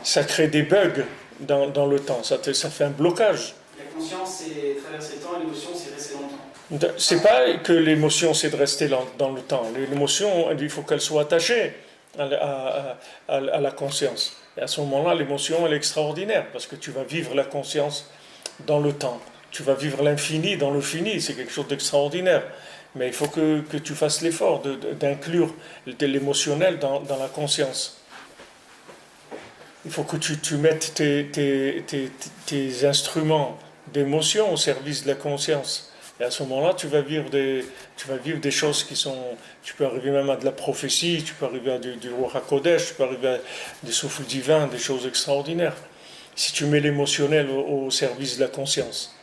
ça crée des bugs dans le temps, ça fait un blocage. La conscience, c'est traverser le temps, et l'émotion, c'est rester dans le temps. C'est pas que l'émotion, c'est de rester dans le temps. L'émotion, il faut qu'elle soit attachée à la conscience. Et à ce moment-là, l'émotion, elle est extraordinaire, parce que tu vas vivre la conscience dans le temps. Tu vas vivre l'infini dans le fini, c'est quelque chose d'extraordinaire. Mais il faut que tu fasses l'effort d'inclure l'émotionnel dans la conscience. Il faut que tu mettes tes instruments d'émotion au service de la conscience. Et à ce moment-là, tu vas vivre des choses qui sont... Tu peux arriver même à de la prophétie, tu peux arriver à du Ruach HaKodesh, tu peux arriver à des souffles divins, des choses extraordinaires. Si tu mets l'émotionnel au service de la conscience.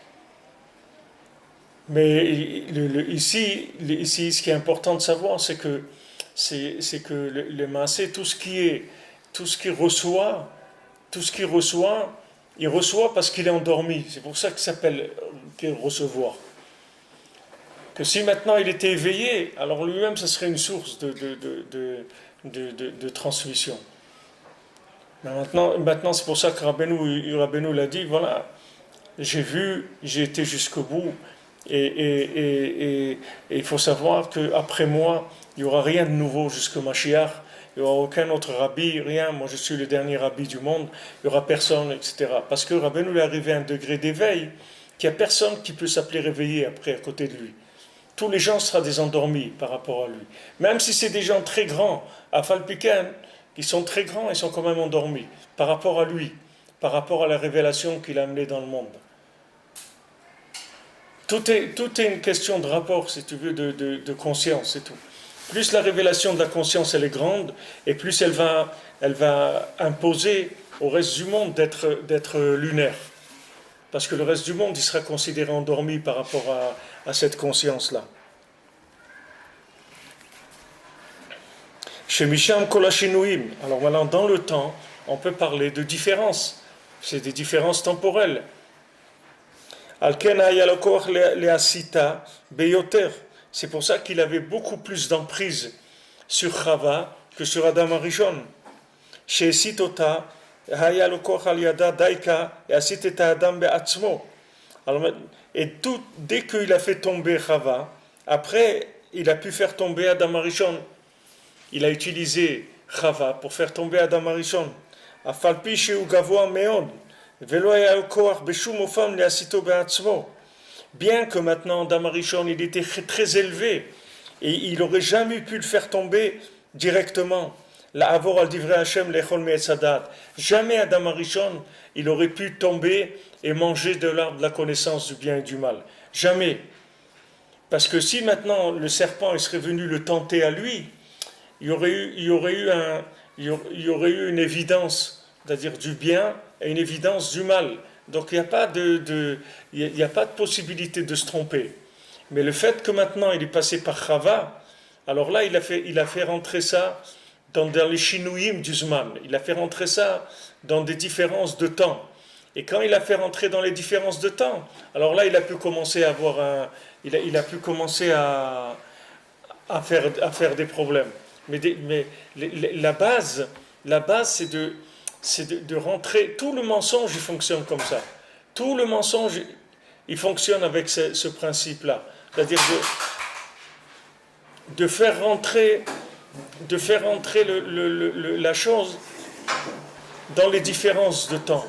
Mais ici, ce qui est important de savoir, c'est que le massé, tout ce qu'il reçoit, il reçoit parce qu'il est endormi. C'est pour ça qu'il s'appelle recevoir. Que si maintenant il était éveillé, alors lui-même, ça serait une source de transmission. Mais maintenant, c'est pour ça que Rabbeinu l'a dit, voilà, j'ai vu, j'ai été jusqu'au bout, et il faut savoir qu'après moi, il n'y aura rien de nouveau jusqu'au Mashiach, il n'y aura aucun autre rabbi, rien, moi je suis le dernier rabbi du monde, il n'y aura personne, etc. Parce que Rabbeinu est arrivé à un degré d'éveil qu'il n'y a personne qui peut s'appeler réveillé après à côté de lui. Tous les gens seront des endormis par rapport à lui. Même si c'est des gens très grands, à Falpiken, qui sont très grands, ils sont quand même endormis par rapport à lui, par rapport à la révélation qu'il a amenée dans le monde. Tout est une question de rapport, si tu veux, de conscience, c'est tout. Plus la révélation de la conscience elle est grande, et plus elle va imposer au reste du monde d'être lunaire. Parce que le reste du monde, il sera considéré endormi par rapport à cette conscience-là. Chez Misham Kolashinuim, alors maintenant, dans le temps, on peut parler de différences. C'est des différences temporelles. Alken hayalokoch leasita beyoter. C'est pour ça qu'il avait beaucoup plus d'emprise sur Chava que sur Adam Arishon. Chez Sitota, hayalokoch aliada daika et asiteta Adam beatzmo. Et dès qu'il a fait tomber Chava, après, il a pu faire tomber Adam Arishon. Il a utilisé Chava pour faire tomber Adam Arishon. Afalpi sheu gavoa meod. Bien que maintenant Adam Arishon il était très élevé et il n'aurait jamais pu le faire tomber directement. Jamais Adam Arishon il aurait pu tomber et manger de l'arbre de la connaissance du bien et du mal. Jamais. Parce que si maintenant le serpent il serait venu le tenter à lui, il y aurait eu une évidence, c'est-à-dire du bien et une évidence du mal. Donc il n'y a pas de possibilité de se tromper. Mais le fait que maintenant il est passé par Chava, alors là il a fait rentrer ça dans les shinouïm du Zman. Il a fait rentrer ça dans des différences de temps. Et quand il a fait rentrer dans les différences de temps, alors là il a pu commencer à avoir il a pu commencer à faire des problèmes. Mais la base c'est de rentrer. Tout le mensonge, il fonctionne comme ça. Tout le mensonge, il fonctionne avec ce principe-là. C'est-à-dire de faire rentrer la chose dans les différences de temps.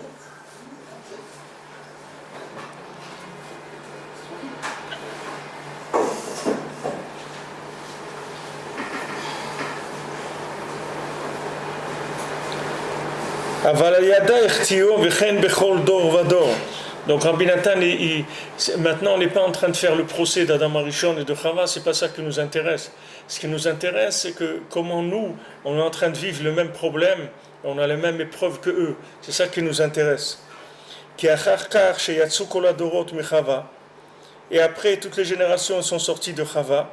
Donc Rabbi Nathan, maintenant on n'est pas en train de faire le procès d'Adam Arishon et de Chava, c'est pas ça qui nous intéresse. Ce qui nous intéresse, c'est que comment nous, on est en train de vivre le même problème, on a les mêmes épreuves que eux. C'est ça qui nous intéresse. Et après, toutes les générations sont sorties de Chava.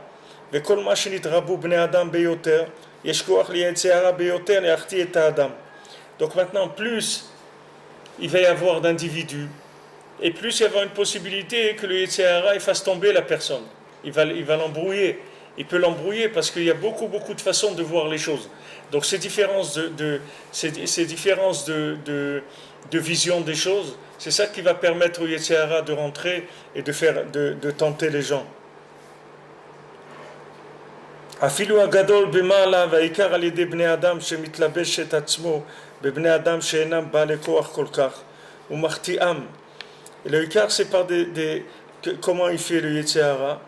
Donc maintenant, plus il va y avoir d'individus, et plus il va y avoir une possibilité que le Yetzer fasse tomber la personne. Il va l'embrouiller. Il peut l'embrouiller parce qu'il y a beaucoup de façons de voir les choses. Donc ces différences de vision des choses, c'est ça qui va permettre au Yetzer de rentrer et de tenter les gens. אפילו הגדול במעלה והעיקר על ידי בני אדם שמתלבש את עצמו בבני אדם שאינם בעלי כוח כל כך ומחטיאם. Et le Ikar, c'est par comment il fait le Yetzirah.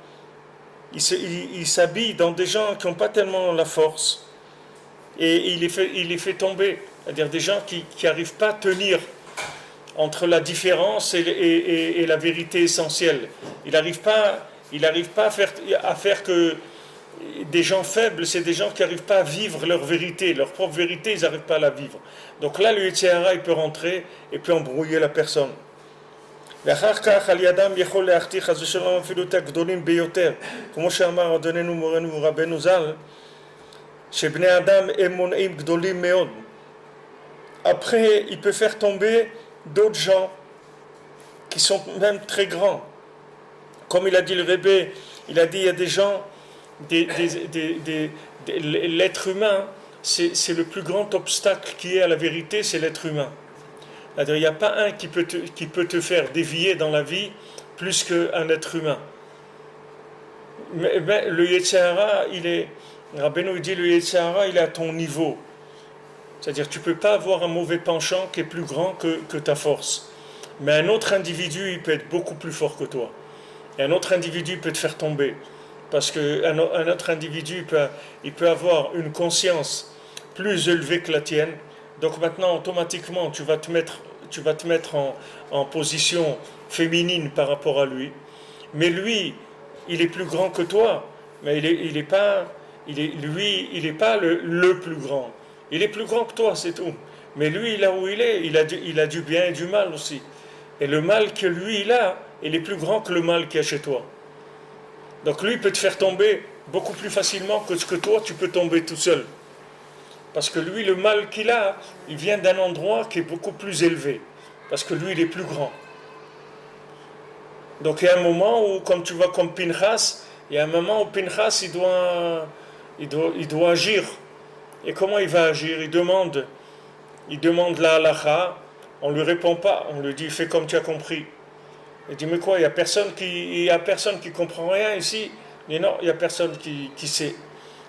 Il s'habille dans des gens qui n'ont pas tellement la force et il les fait tomber. C'est-à-dire des gens qui n'arrivent pas à tenir entre la différence et la vérité essentielle. Il n'arrive pas à faire que des gens faibles, c'est des gens qui n'arrivent pas à vivre leur vérité, leur propre vérité, ils n'arrivent pas à la vivre. Donc là, le Yetzirah, il peut rentrer et peut embrouiller la personne. ואחר כך על ידם יכול להחטיא חס ושלום אפילו את הגדולים ביותר, כמו שאמר אדוננו מורנו ורבנו ז"ל, שבני אדם הם מונעים גדולים מאוד. Après, il peut faire tomber d'autres gens qui sont même très grands. Comme il a dit le Rebbe, il a dit il y a des gens, l'être humain, c'est le plus grand obstacle qui est à la vérité, c'est l'être humain. C'est-à-dire, il n'y a pas un qui peut te faire dévier dans la vie plus qu'un être humain. Mais le Yetzirah, Rabbeinu dit, le Yetzirah, il est à ton niveau. C'est-à-dire, tu ne peux pas avoir un mauvais penchant qui est plus grand que ta force. Mais un autre individu, il peut être beaucoup plus fort que toi. Et un autre individu peut te faire tomber. Parce qu'un autre individu, il peut avoir une conscience plus élevée que la tienne. Donc maintenant, automatiquement, tu vas te mettre en position féminine par rapport à lui. Mais lui, il est plus grand que toi. Mais il est pas, il est pas le plus grand. Il est plus grand que toi, c'est tout. Mais lui, là où il est, il a du bien et du mal aussi. Et le mal que lui, il est plus grand que le mal qu'il y a chez toi. Donc lui, il peut te faire tomber beaucoup plus facilement que ce que toi, tu peux tomber tout seul. Parce que lui, le mal qu'il a, il vient d'un endroit qui est beaucoup plus élevé. Parce que lui, il est plus grand. Donc il y a un moment où, comme tu vois, comme Pinchas, il y a un moment où Pinchas, il doit agir. Et comment il va agir? Il demande la halakha, on ne lui répond pas, on lui dit fais comme tu as compris. Il dit mais quoi, il n'y a personne qui comprend rien ici. Mais non, il n'y a personne qui sait.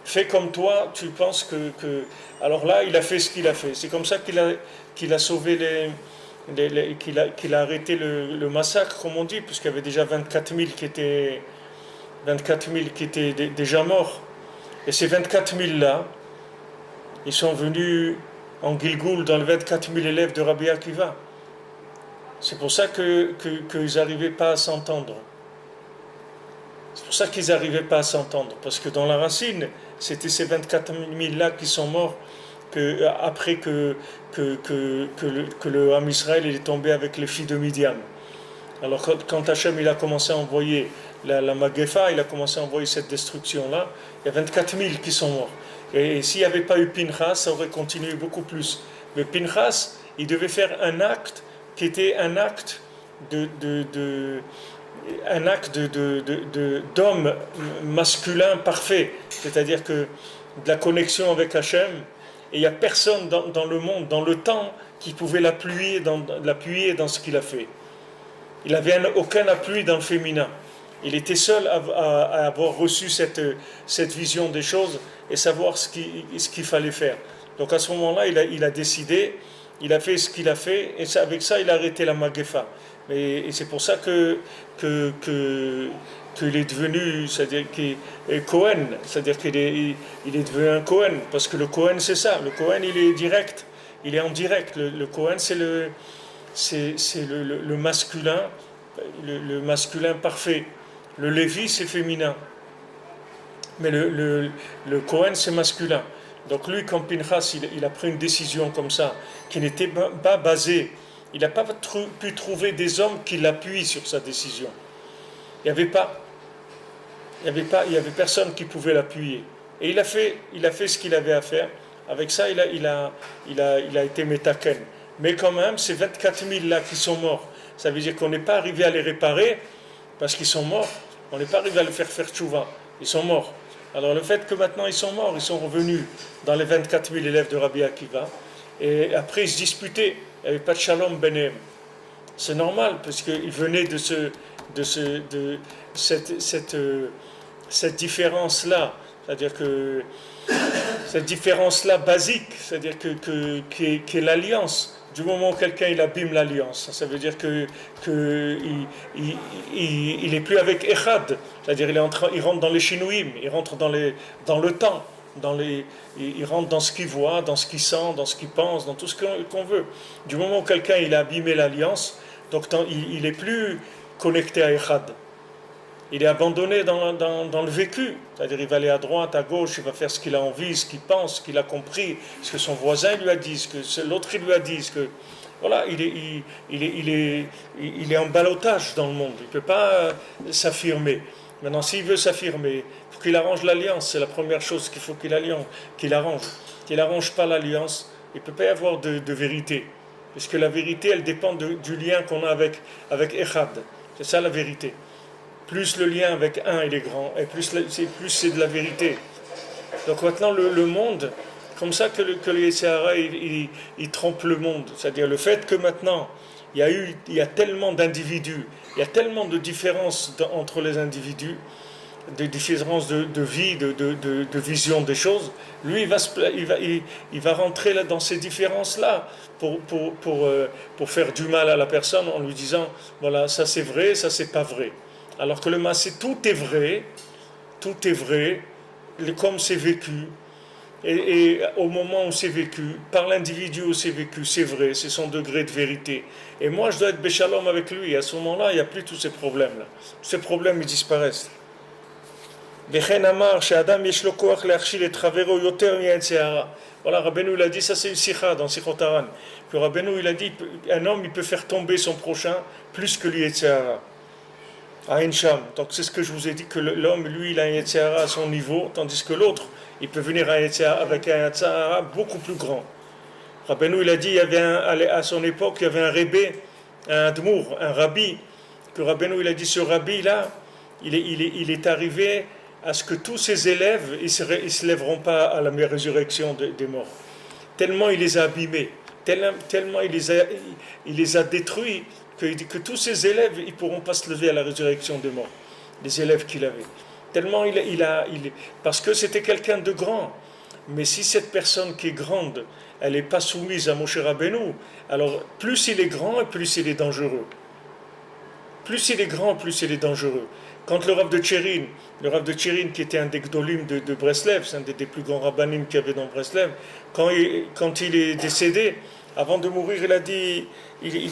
Fais comme toi, tu penses que... Alors là, il a fait ce qu'il a fait. C'est comme ça qu'il a sauvé qu'il a arrêté le massacre, comme on dit, puisqu'il y avait déjà 24 000 qui étaient déjà morts. Et ces 24 000 là, ils sont venus en Gilgoul dans les 24 000 élèves de Rabbi Akiva. C'est pour ça qu'ils n'arrivaient pas à s'entendre. C'est pour ça qu'ils n'arrivaient pas à s'entendre. Parce que dans la racine, c'était ces 24 000 là qui sont morts après que le Ham Israël est tombé avec les filles de Midian. Alors quand Hachem il a commencé à envoyer la Magefa, il a commencé à envoyer cette destruction-là, il y a 24 000 qui sont morts. Et s'il n'y avait pas eu Pinchas, ça aurait continué beaucoup plus. Mais Pinchas, il devait faire un acte qui était un acte d'homme masculin parfait. C'est-à-dire que de la connexion avec Hachem, et il n'y a personne dans le monde, dans le temps, qui pouvait l'appuyer dans ce qu'il a fait. Il n'avait aucun appui dans le féminin. Il était seul à avoir reçu cette vision des choses et savoir ce qu'il fallait faire. Donc à ce moment-là, il a décidé, il a fait ce qu'il a fait, et avec ça, il a arrêté la Magefa. Et c'est pour ça qu'il est devenu, c'est-à-dire qu'il est Cohen, c'est-à-dire qu'il est devenu un Cohen, parce que le Cohen, c'est ça. Le Cohen, il est direct, il est en direct. Le Cohen, c'est le masculin, le masculin parfait. Le Lévi, c'est féminin. Mais le Cohen, c'est masculin. Donc lui, quand Pinchas, il a pris une décision comme ça, qui n'était pas basée, il n'a pas pu trouver des hommes qui l'appuient sur sa décision. Il n'y avait personne qui pouvait l'appuyer. Et il a fait ce qu'il avait à faire. Avec ça, il a été métaken. Mais quand même, ces 24 000 là qui sont morts, ça veut dire qu'on n'est pas arrivé à les réparer parce qu'ils sont morts. On n'est pas arrivé à les faire tchouva. Ils sont morts. Alors le fait que maintenant ils sont morts, ils sont revenus dans les 24 000 élèves de Rabbi Akiva. Et après, ils se disputaient. Il n'y avait pas de shalom benem. C'est normal, parce qu'ils venaient de cette différence-là. C'est-à-dire que cette différence-là basique, c'est-à-dire qui est l'alliance. Du moment où quelqu'un il abîme l'alliance, ça veut dire il est plus avec Echad, c'est-à-dire il rentre dans les Shinouim, il rentre dans le temps, il rentre dans ce qu'il voit, dans ce qu'il sent, dans ce qu'il pense, dans tout ce qu'on veut. Du moment où quelqu'un il a abîmé l'alliance, donc il est plus connecté à Echad. Il est abandonné dans le vécu, c'est-à-dire il va aller à droite, à gauche, il va faire ce qu'il a envie, ce qu'il pense, ce qu'il a compris, ce que son voisin lui a dit, ce que l'autre lui a dit, voilà, il est en ballottage dans le monde, il ne peut pas s'affirmer. Maintenant, s'il veut s'affirmer, il faut qu'il arrange l'alliance, c'est la première chose qu'il faut qu'il arrange. Qu'il n'arrange pas l'alliance, il ne peut pas y avoir de vérité, puisque la vérité, elle dépend du lien qu'on a avec Echad, c'est ça la vérité. Plus le lien avec un il est grand, et plus c'est de la vérité. Donc maintenant le monde, comme ça que le Yetzer Hara, il trompe le monde. C'est-à-dire le fait que maintenant, il y a tellement d'individus, il y a tellement de différences entre les individus, des différences de vie, de vision des choses. Lui, il va rentrer là, dans ces différences-là pour faire du mal à la personne en lui disant, voilà, ça c'est vrai, ça c'est pas vrai. Alors que le massé, tout est vrai, comme c'est vécu, et au moment où c'est vécu, par l'individu où c'est vécu, c'est vrai, c'est son degré de vérité. Et moi, je dois être béchalom avec lui. Et à ce moment-là, il n'y a plus tous ces problèmes-là. Tous ces problèmes, ils disparaissent. Voilà, Rabbeinu il a dit, ça c'est une sikha dans Sikhot Haran, que Rabbeinu il a dit, un homme il peut faire tomber son prochain plus que l'Yetzer Hara. À Ensham. Donc c'est ce que je vous ai dit, que l'homme, lui, il a un Yetzer Hara à son niveau, tandis que l'autre, il peut venir avec un Yetzer Hara beaucoup plus grand. Rabbeinu, il a dit, à son époque, il y avait un rébé, un admour, un rabbi, que Rabbeinu, il a dit, ce rabbi-là, il est arrivé à ce que tous ses élèves, ils se lèveront pas à la résurrection des morts. Tellement il les a abîmés, tellement il les a détruits, que tous ses élèves, ils ne pourront pas se lever à la résurrection des morts, les élèves qu'il avait. Tellement parce que c'était quelqu'un de grand. Mais si cette personne qui est grande, elle n'est pas soumise à Moshe Rabbeinu, alors plus il est grand et plus il est dangereux. Plus il est grand, plus il est dangereux. Quand le Rav de Tchérin, qui était un des Gdolim de Breslev, c'est un des plus grands rabbanim qu'il y avait dans Breslev, quand il est décédé, avant de mourir, il a dit il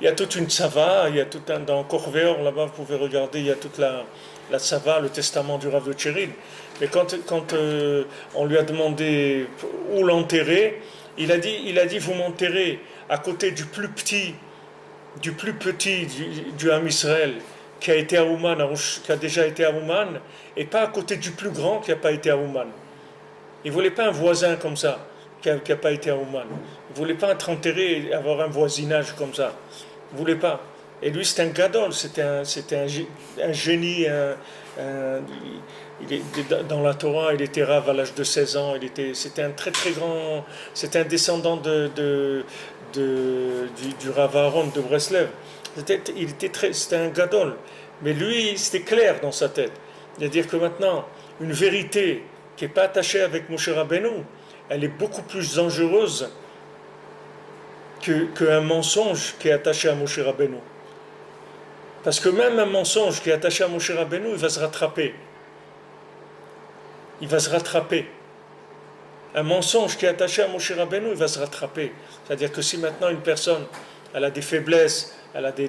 y a toute une tzava, il y a tout dans Korveor, là-bas, vous pouvez regarder, il y a toute la tzava, le testament du Rav de Tchérin. Mais quand on lui a demandé où l'enterrer, il a dit vous m'enterrez à côté du plus petit du Ham Israël qui a été à Ouman, qui a déjà été à Ouman, et pas à côté du plus grand qui n'a pas été à Ouman. Il ne voulait pas un voisin comme ça qui n'a pas été à Ouman. Il ne voulait pas être enterré et avoir un voisinage comme ça. Il ne voulait pas. Et lui, c'était un gadol, c'était un génie. Dans la Torah, il était rave à l'âge de 16 ans. C'était un très très grand. C'était un descendant du Rav Aaron de Breslev. C'était un gadol. Mais lui, c'était clair dans sa tête. C'est-à-dire que maintenant, une vérité qui n'est pas attachée avec Moshe Rabbeinu, elle est beaucoup plus dangereuse qu'un mensonge qui est attaché à Moshe Rabbeinu. Parce que même un mensonge qui est attaché à Moshe Rabbeinu, il va se rattraper. Il va se rattraper. Un mensonge qui est attaché à Moshe Rabbeinu, il va se rattraper. C'est-à-dire que si maintenant une personne, elle a des faiblesses, elle a des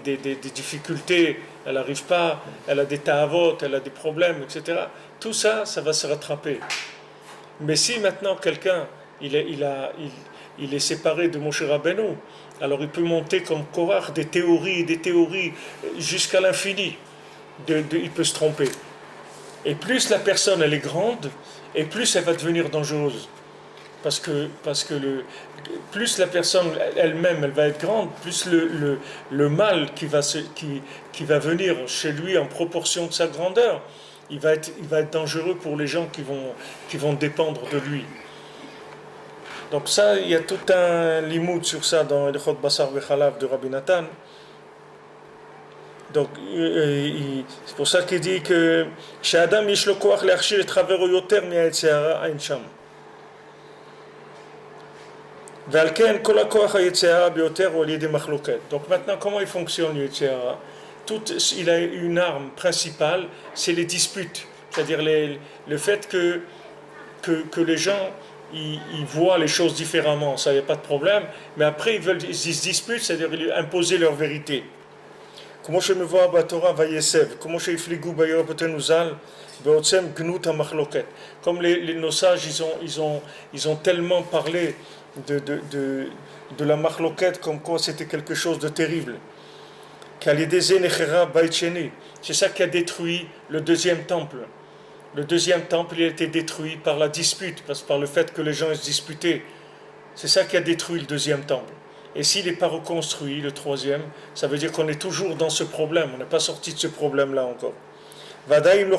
difficultés, elle n'arrive pas, elle a des ta'avot, elle a des problèmes, etc. Tout ça, ça va se rattraper. Mais si maintenant quelqu'un, il est séparé de Moshe Rabbeinu, alors il peut monter comme Korach des théories jusqu'à l'infini. Il peut se tromper. Et plus la personne elle est grande, et plus elle va devenir dangereuse. Parce que plus la personne elle-même elle va être grande, plus le mal qui va venir chez lui en proportion de sa grandeur, il va être dangereux pour les gens qui vont dépendre de lui. Donc ça, il y a tout un limoud sur ça dans Ilchot Basar Vechalav de Rabbi Nathan. Donc c'est pour ça qu'il dit que chez Adam yesh lo koach leachshir et travero yoter mi'ayetzer hara ein sham. Ve'al ken kol hakoach hayetzer hara biyoter hu al yedei machloket. Donc maintenant, comment il fonctionne Yetzer Hara? Il a une arme principale, c'est les disputes. C'est-à-dire le fait que les gens ils voient les choses différemment, ça, il n'y a pas de problème, mais après ils se disputent, c'est-à-dire imposer leur vérité. Comment je me vois à Torah Vayesev, comment je ifligu bayirapotenu zal, beotsem gnut hamachloket. Comme nos sages, ils ont tellement parlé de la machloket, comme quoi c'était quelque chose de terrible. C'est ça qui a détruit le deuxième temple. Le deuxième temple, il a été détruit par la dispute, par le fait que les gens se disputaient. C'est ça qui a détruit le deuxième temple. Et s'il n'est pas reconstruit, le troisième, ça veut dire qu'on est toujours dans ce problème. On n'est pas sorti de ce problème-là encore. Voilà, il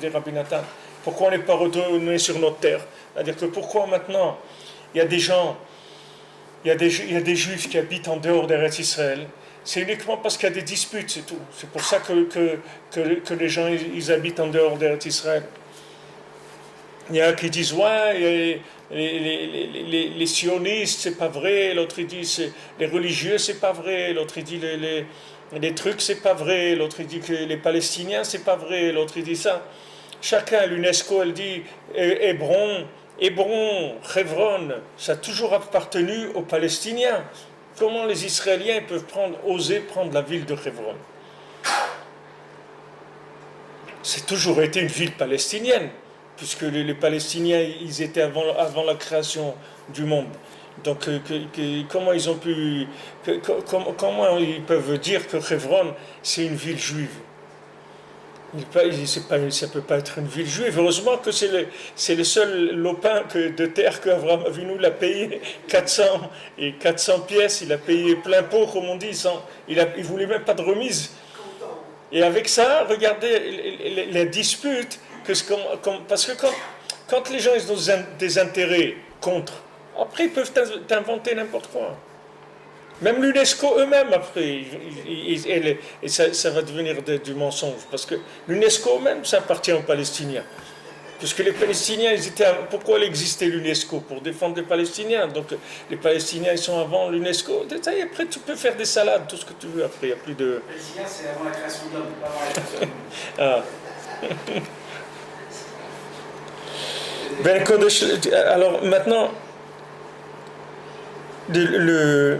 dit Rabbi Nathan. Pourquoi on n'est pas retourné sur notre terre? C'est-à-dire que pourquoi maintenant il y a des gens, il y a des juifs qui habitent en dehors d'Eretz Israël? C'est uniquement parce qu'il y a des disputes, c'est tout. C'est pour ça que les gens ils habitent en dehors d'Eretz Israël. Il y a qui disent ouais, les sionistes c'est pas vrai, l'autre il dit les religieux c'est pas vrai, l'autre il dit les trucs c'est pas vrai, l'autre il dit que les Palestiniens c'est pas vrai, l'autre il dit ça. Chacun, l'UNESCO elle dit Hébron, Hebron, ça a toujours appartenu aux Palestiniens. Comment les Israéliens peuvent oser prendre la ville de Hebron? C'est toujours été une ville palestinienne, puisque les Palestiniens, ils étaient avant la création du monde. Donc, comment ils ont pu, comment ils peuvent dire que Hebron, c'est une ville juive? Ça ne peut pas être une ville juive. Heureusement que c'est le seul lopin de terre qu'Abraham Avinu l'a payé 400 pièces. Il a payé plein pot, comme on dit. Il ne voulait même pas de remise. Et avec ça, regardez les disputes. Parce que quand les gens ils ont des intérêts contre, après ils peuvent t'inventer n'importe quoi. Même l'UNESCO eux-mêmes, après, et ça va devenir du mensonge. Parce que l'UNESCO eux-mêmes, ça appartient aux Palestiniens. Puisque les Palestiniens, pourquoi il existait l'UNESCO? Pour défendre les Palestiniens. Donc les Palestiniens, ils sont avant l'UNESCO. Et après, tu peux faire des salades, tout ce que tu veux. Après, il n'y a plus de... Les Palestiniens, c'est avant la création de l'homme, pas avant la création de l'homme. Ben Kodesh, alors maintenant, le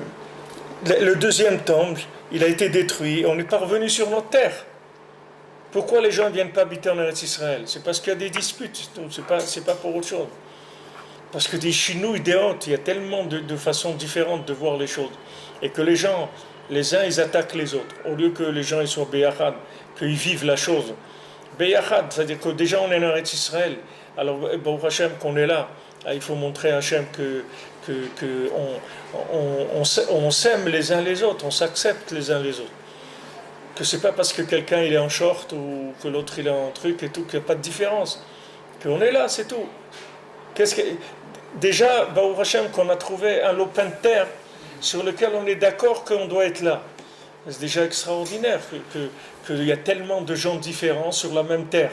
deuxième temple, il a été détruit, on n'est pas revenu sur notre terre. Pourquoi les gens ne viennent pas habiter en Eretz Israël? C'est parce qu'il y a des disputes, c'est pas pour autre chose. Parce que des chinouilles, des hontes, il y a tellement de façons différentes de voir les choses. Et que les gens, les uns, ils attaquent les autres. Au lieu que les gens ils soient Beyachad, qu'ils vivent la chose. Beyachad, c'est-à-dire que déjà on est en Eretz Israël. Alors, Baruch Hashem, qu'on est là, il faut montrer à Hashem on s'aime les uns les autres, on s'accepte les uns les autres. Que c'est pas parce que quelqu'un il est en short ou que l'autre il est en truc et tout qu'il n'y a pas de différence. Qu'on est là, c'est tout. Déjà, Baruch Hashem, qu'on a trouvé un lopin de terre sur lequel on est d'accord qu'on doit être là. C'est déjà extraordinaire qu'il y a tellement de gens différents sur la même terre.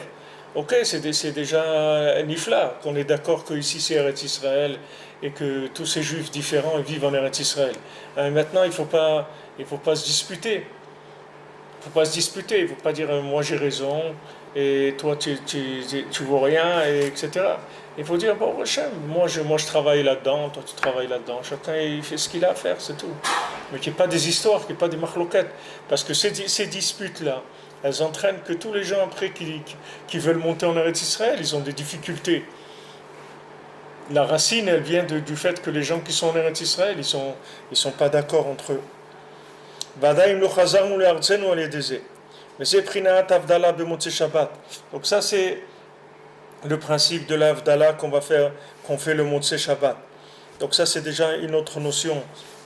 Ok, c'est déjà nifla, qu'on est d'accord qu'ici c'est Eretz Israël et que tous ces juifs différents vivent en Eretz Israël. Maintenant, il ne faut pas se disputer. Il ne faut pas se disputer, il ne faut pas dire moi j'ai raison et toi tu vaux rien, etc. Il faut dire bon, moi je travaille là-dedans, toi tu travailles là-dedans, chacun il fait ce qu'il a à faire, c'est tout. Mais qu'il n'y ait pas des histoires, qu'il n'y ait pas des marloquettes. Parce que ces disputes-là, elles entraînent que tous les gens après qui veulent monter en Eretz Israël, ils ont des difficultés. La racine, elle vient du fait que les gens qui sont en Eretz Israël, ils sont pas d'accord entre eux. Mais c'est Prinat Avdallah B'Motzei Shabbat. Donc ça c'est le principe de l'Avdallah qu'on fait le Motzei Shabbat. Donc ça c'est déjà une autre notion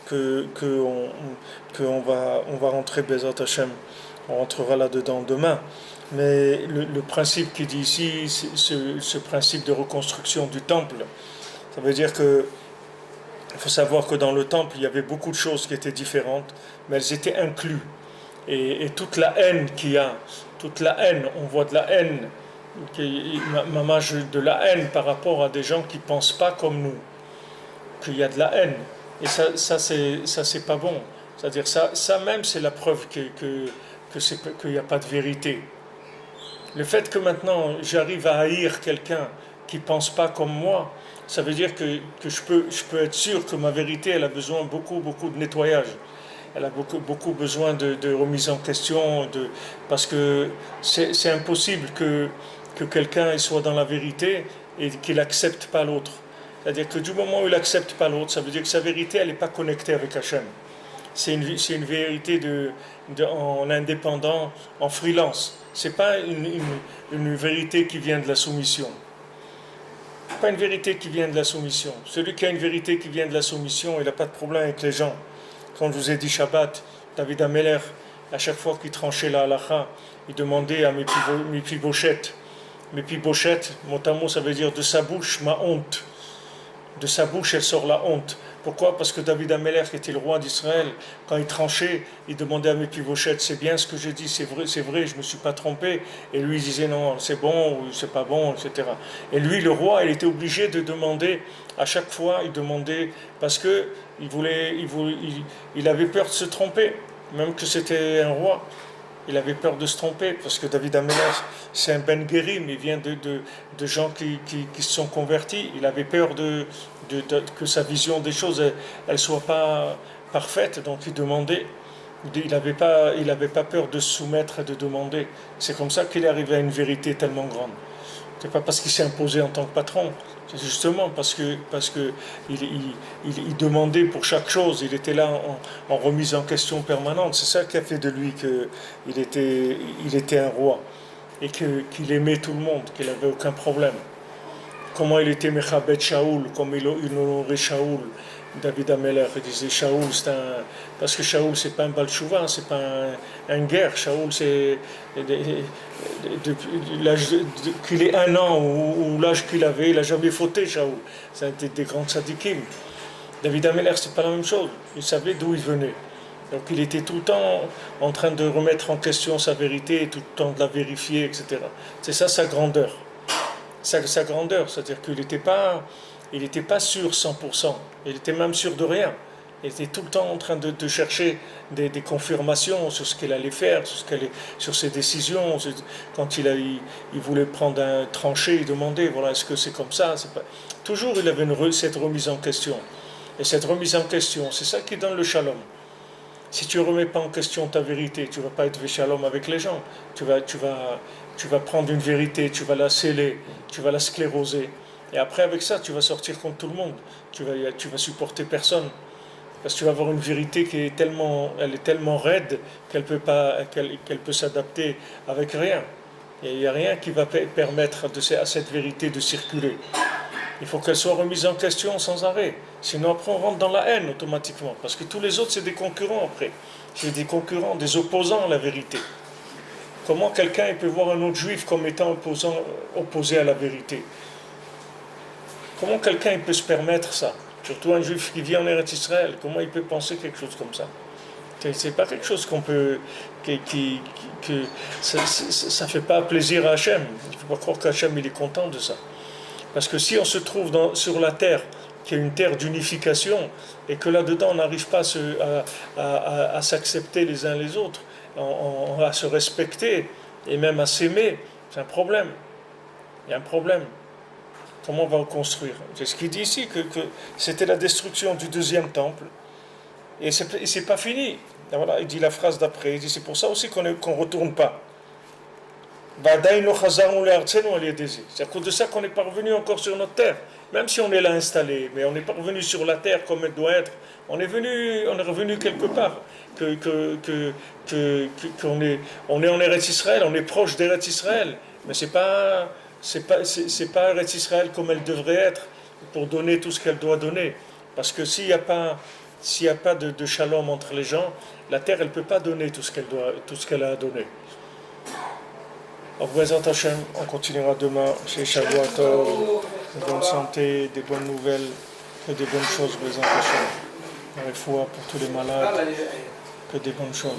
qu'on va rentrer Bezat Hashem. On rentrera là-dedans demain. Mais le principe qui dit ici, ce principe de reconstruction du temple, ça veut dire que il faut savoir que dans le temple, il y avait beaucoup de choses qui étaient différentes, mais elles étaient incluses. Et toute la haine qu'il y a, toute la haine, on voit de la haine, de la haine par rapport à des gens qui ne pensent pas comme nous, qu'il y a de la haine. Et ça c'est pas bon. C'est-à-dire ça même, c'est la preuve qu'il n'y a pas de vérité. Le fait que maintenant j'arrive à haïr quelqu'un qui ne pense pas comme moi, ça veut dire que je peux être sûr que ma vérité, elle a besoin beaucoup de nettoyage. Elle a beaucoup besoin de remise en question, parce que c'est impossible que quelqu'un soit dans la vérité et qu'il n'accepte pas l'autre. C'est-à-dire que du moment où il n'accepte pas l'autre, ça veut dire que sa vérité, elle n'est pas connectée avec Hachem. C'est une vérité en indépendant, en freelance. Ce n'est pas une vérité qui vient de la soumission. Pas une vérité qui vient de la soumission. Celui qui a une vérité qui vient de la soumission, il n'a pas de problème avec les gens. Quand je vous ai dit Shabbat, David Ameller, à chaque fois qu'il tranchait la halakha, il demandait à Mephibosheth, Mephibosheth, mot à mot, ça veut dire de sa bouche, ma honte. De sa bouche, elle sort la honte. Pourquoi? Parce que David Ameller, qui était le roi d'Israël, quand il tranchait, il demandait à Mephibosheth, c'est bien ce que j'ai dit, c'est vrai, je ne me suis pas trompé. Et lui, il disait non, c'est bon ou c'est pas bon, etc. Et lui, le roi, il était obligé de demander, à chaque fois, il demandait, parce que il avait peur de se tromper, même que c'était un roi. Il avait peur de se tromper, parce que David Ameller, c'est un Ben Guérim, il vient de gens qui se sont convertis. Il avait peur que sa vision des choses, elle soit pas parfaite, donc il demandait. Il n'avait pas peur de se soumettre et de demander. C'est comme ça qu'il est arrivé à une vérité tellement grande. C'est pas parce qu'il s'est imposé en tant que patron, c'est justement parce que il demandait pour chaque chose, il était là en remise en question permanente. C'est ça qui a fait de lui qu'il était un roi et qu'il aimait tout le monde, qu'il n'avait aucun problème. Comment il était Mechabed Shaoul, comme il honorait Shaoul. David Ameller, il disait Shaoul, parce que Shaoul, c'est pas un Balchouva, c'est pas un guerre. Shaoul, c'est depuis l'âge qu'il ait 1 an ou l'âge qu'il avait, il n'a jamais fauté, Shaoul. C'est des grands tzadikim. David Ameller, c'est pas la même chose. Il savait d'où il venait. Donc il était tout le temps en train de remettre en question sa vérité, et tout le temps de la vérifier, etc. C'est ça sa grandeur. Sa grandeur, c'est-à-dire qu'il n'était pas sûr 100%, il était même sûr de rien. Il était tout le temps en train de chercher des confirmations sur ce qu'il allait faire, sur ses décisions. Quand il voulait prendre un tranché, il demandait, voilà, est-ce que c'est comme ça, c'est pas... Toujours il avait cette remise en question. Et cette remise en question, c'est ça qui donne le shalom. Si tu ne remets pas en question ta vérité, tu ne vas pas être shalom avec les gens. Tu vas prendre une vérité, tu vas la sceller, tu vas la scléroser. Et après, avec ça, tu vas sortir contre tout le monde. Tu vas supporter personne. Parce que tu vas avoir une vérité qui est tellement raide qu'elle peut s'adapter avec rien. Et il n'y a rien qui va permettre à cette vérité de circuler. Il faut qu'elle soit remise en question sans arrêt. Sinon, après, on rentre dans la haine automatiquement. Parce que tous les autres, c'est des concurrents après. C'est des concurrents, des opposants à la vérité. Comment quelqu'un peut voir un autre juif comme étant opposé à la vérité? Comment quelqu'un peut se permettre ça? Surtout un juif qui vit en Eretz Israël. Comment il peut penser quelque chose comme ça? C'est pas quelque chose qu'on peut... ça fait pas plaisir à Hachem. Il ne faut pas croire qu'Hachem il est content de ça. Parce que si on se trouve sur la terre, qui est une terre d'unification, et que là-dedans on n'arrive pas à s'accepter les uns les autres, à se respecter, et même à s'aimer, c'est un problème. Il y a un problème. Comment on va reconstruire? C'est ce qu'il dit ici, que c'était la destruction du deuxième temple, et c'est pas fini. Et voilà, il dit la phrase d'après, il dit c'est pour ça aussi qu'on ne retourne pas. C'est à cause de ça qu'on n'est pas revenu encore sur notre terre. Même si on est là installé, mais on n'est pas revenu sur la terre comme elle doit être. On est revenu quelque part. On est en Eretz Israël, on est proche d'Eretz Israël. Mais c'est pas Eretz Israël comme elle devrait être pour donner tout ce qu'elle doit donner. Parce que s'il n'y a pas de shalom entre les gens, la terre elle peut pas donner tout ce qu'elle a à donner. On continuera demain chez Shavuot Tov, de bonne santé, des bonnes nouvelles et des bonnes choses. La foi pour tous les malades, que des bonnes choses.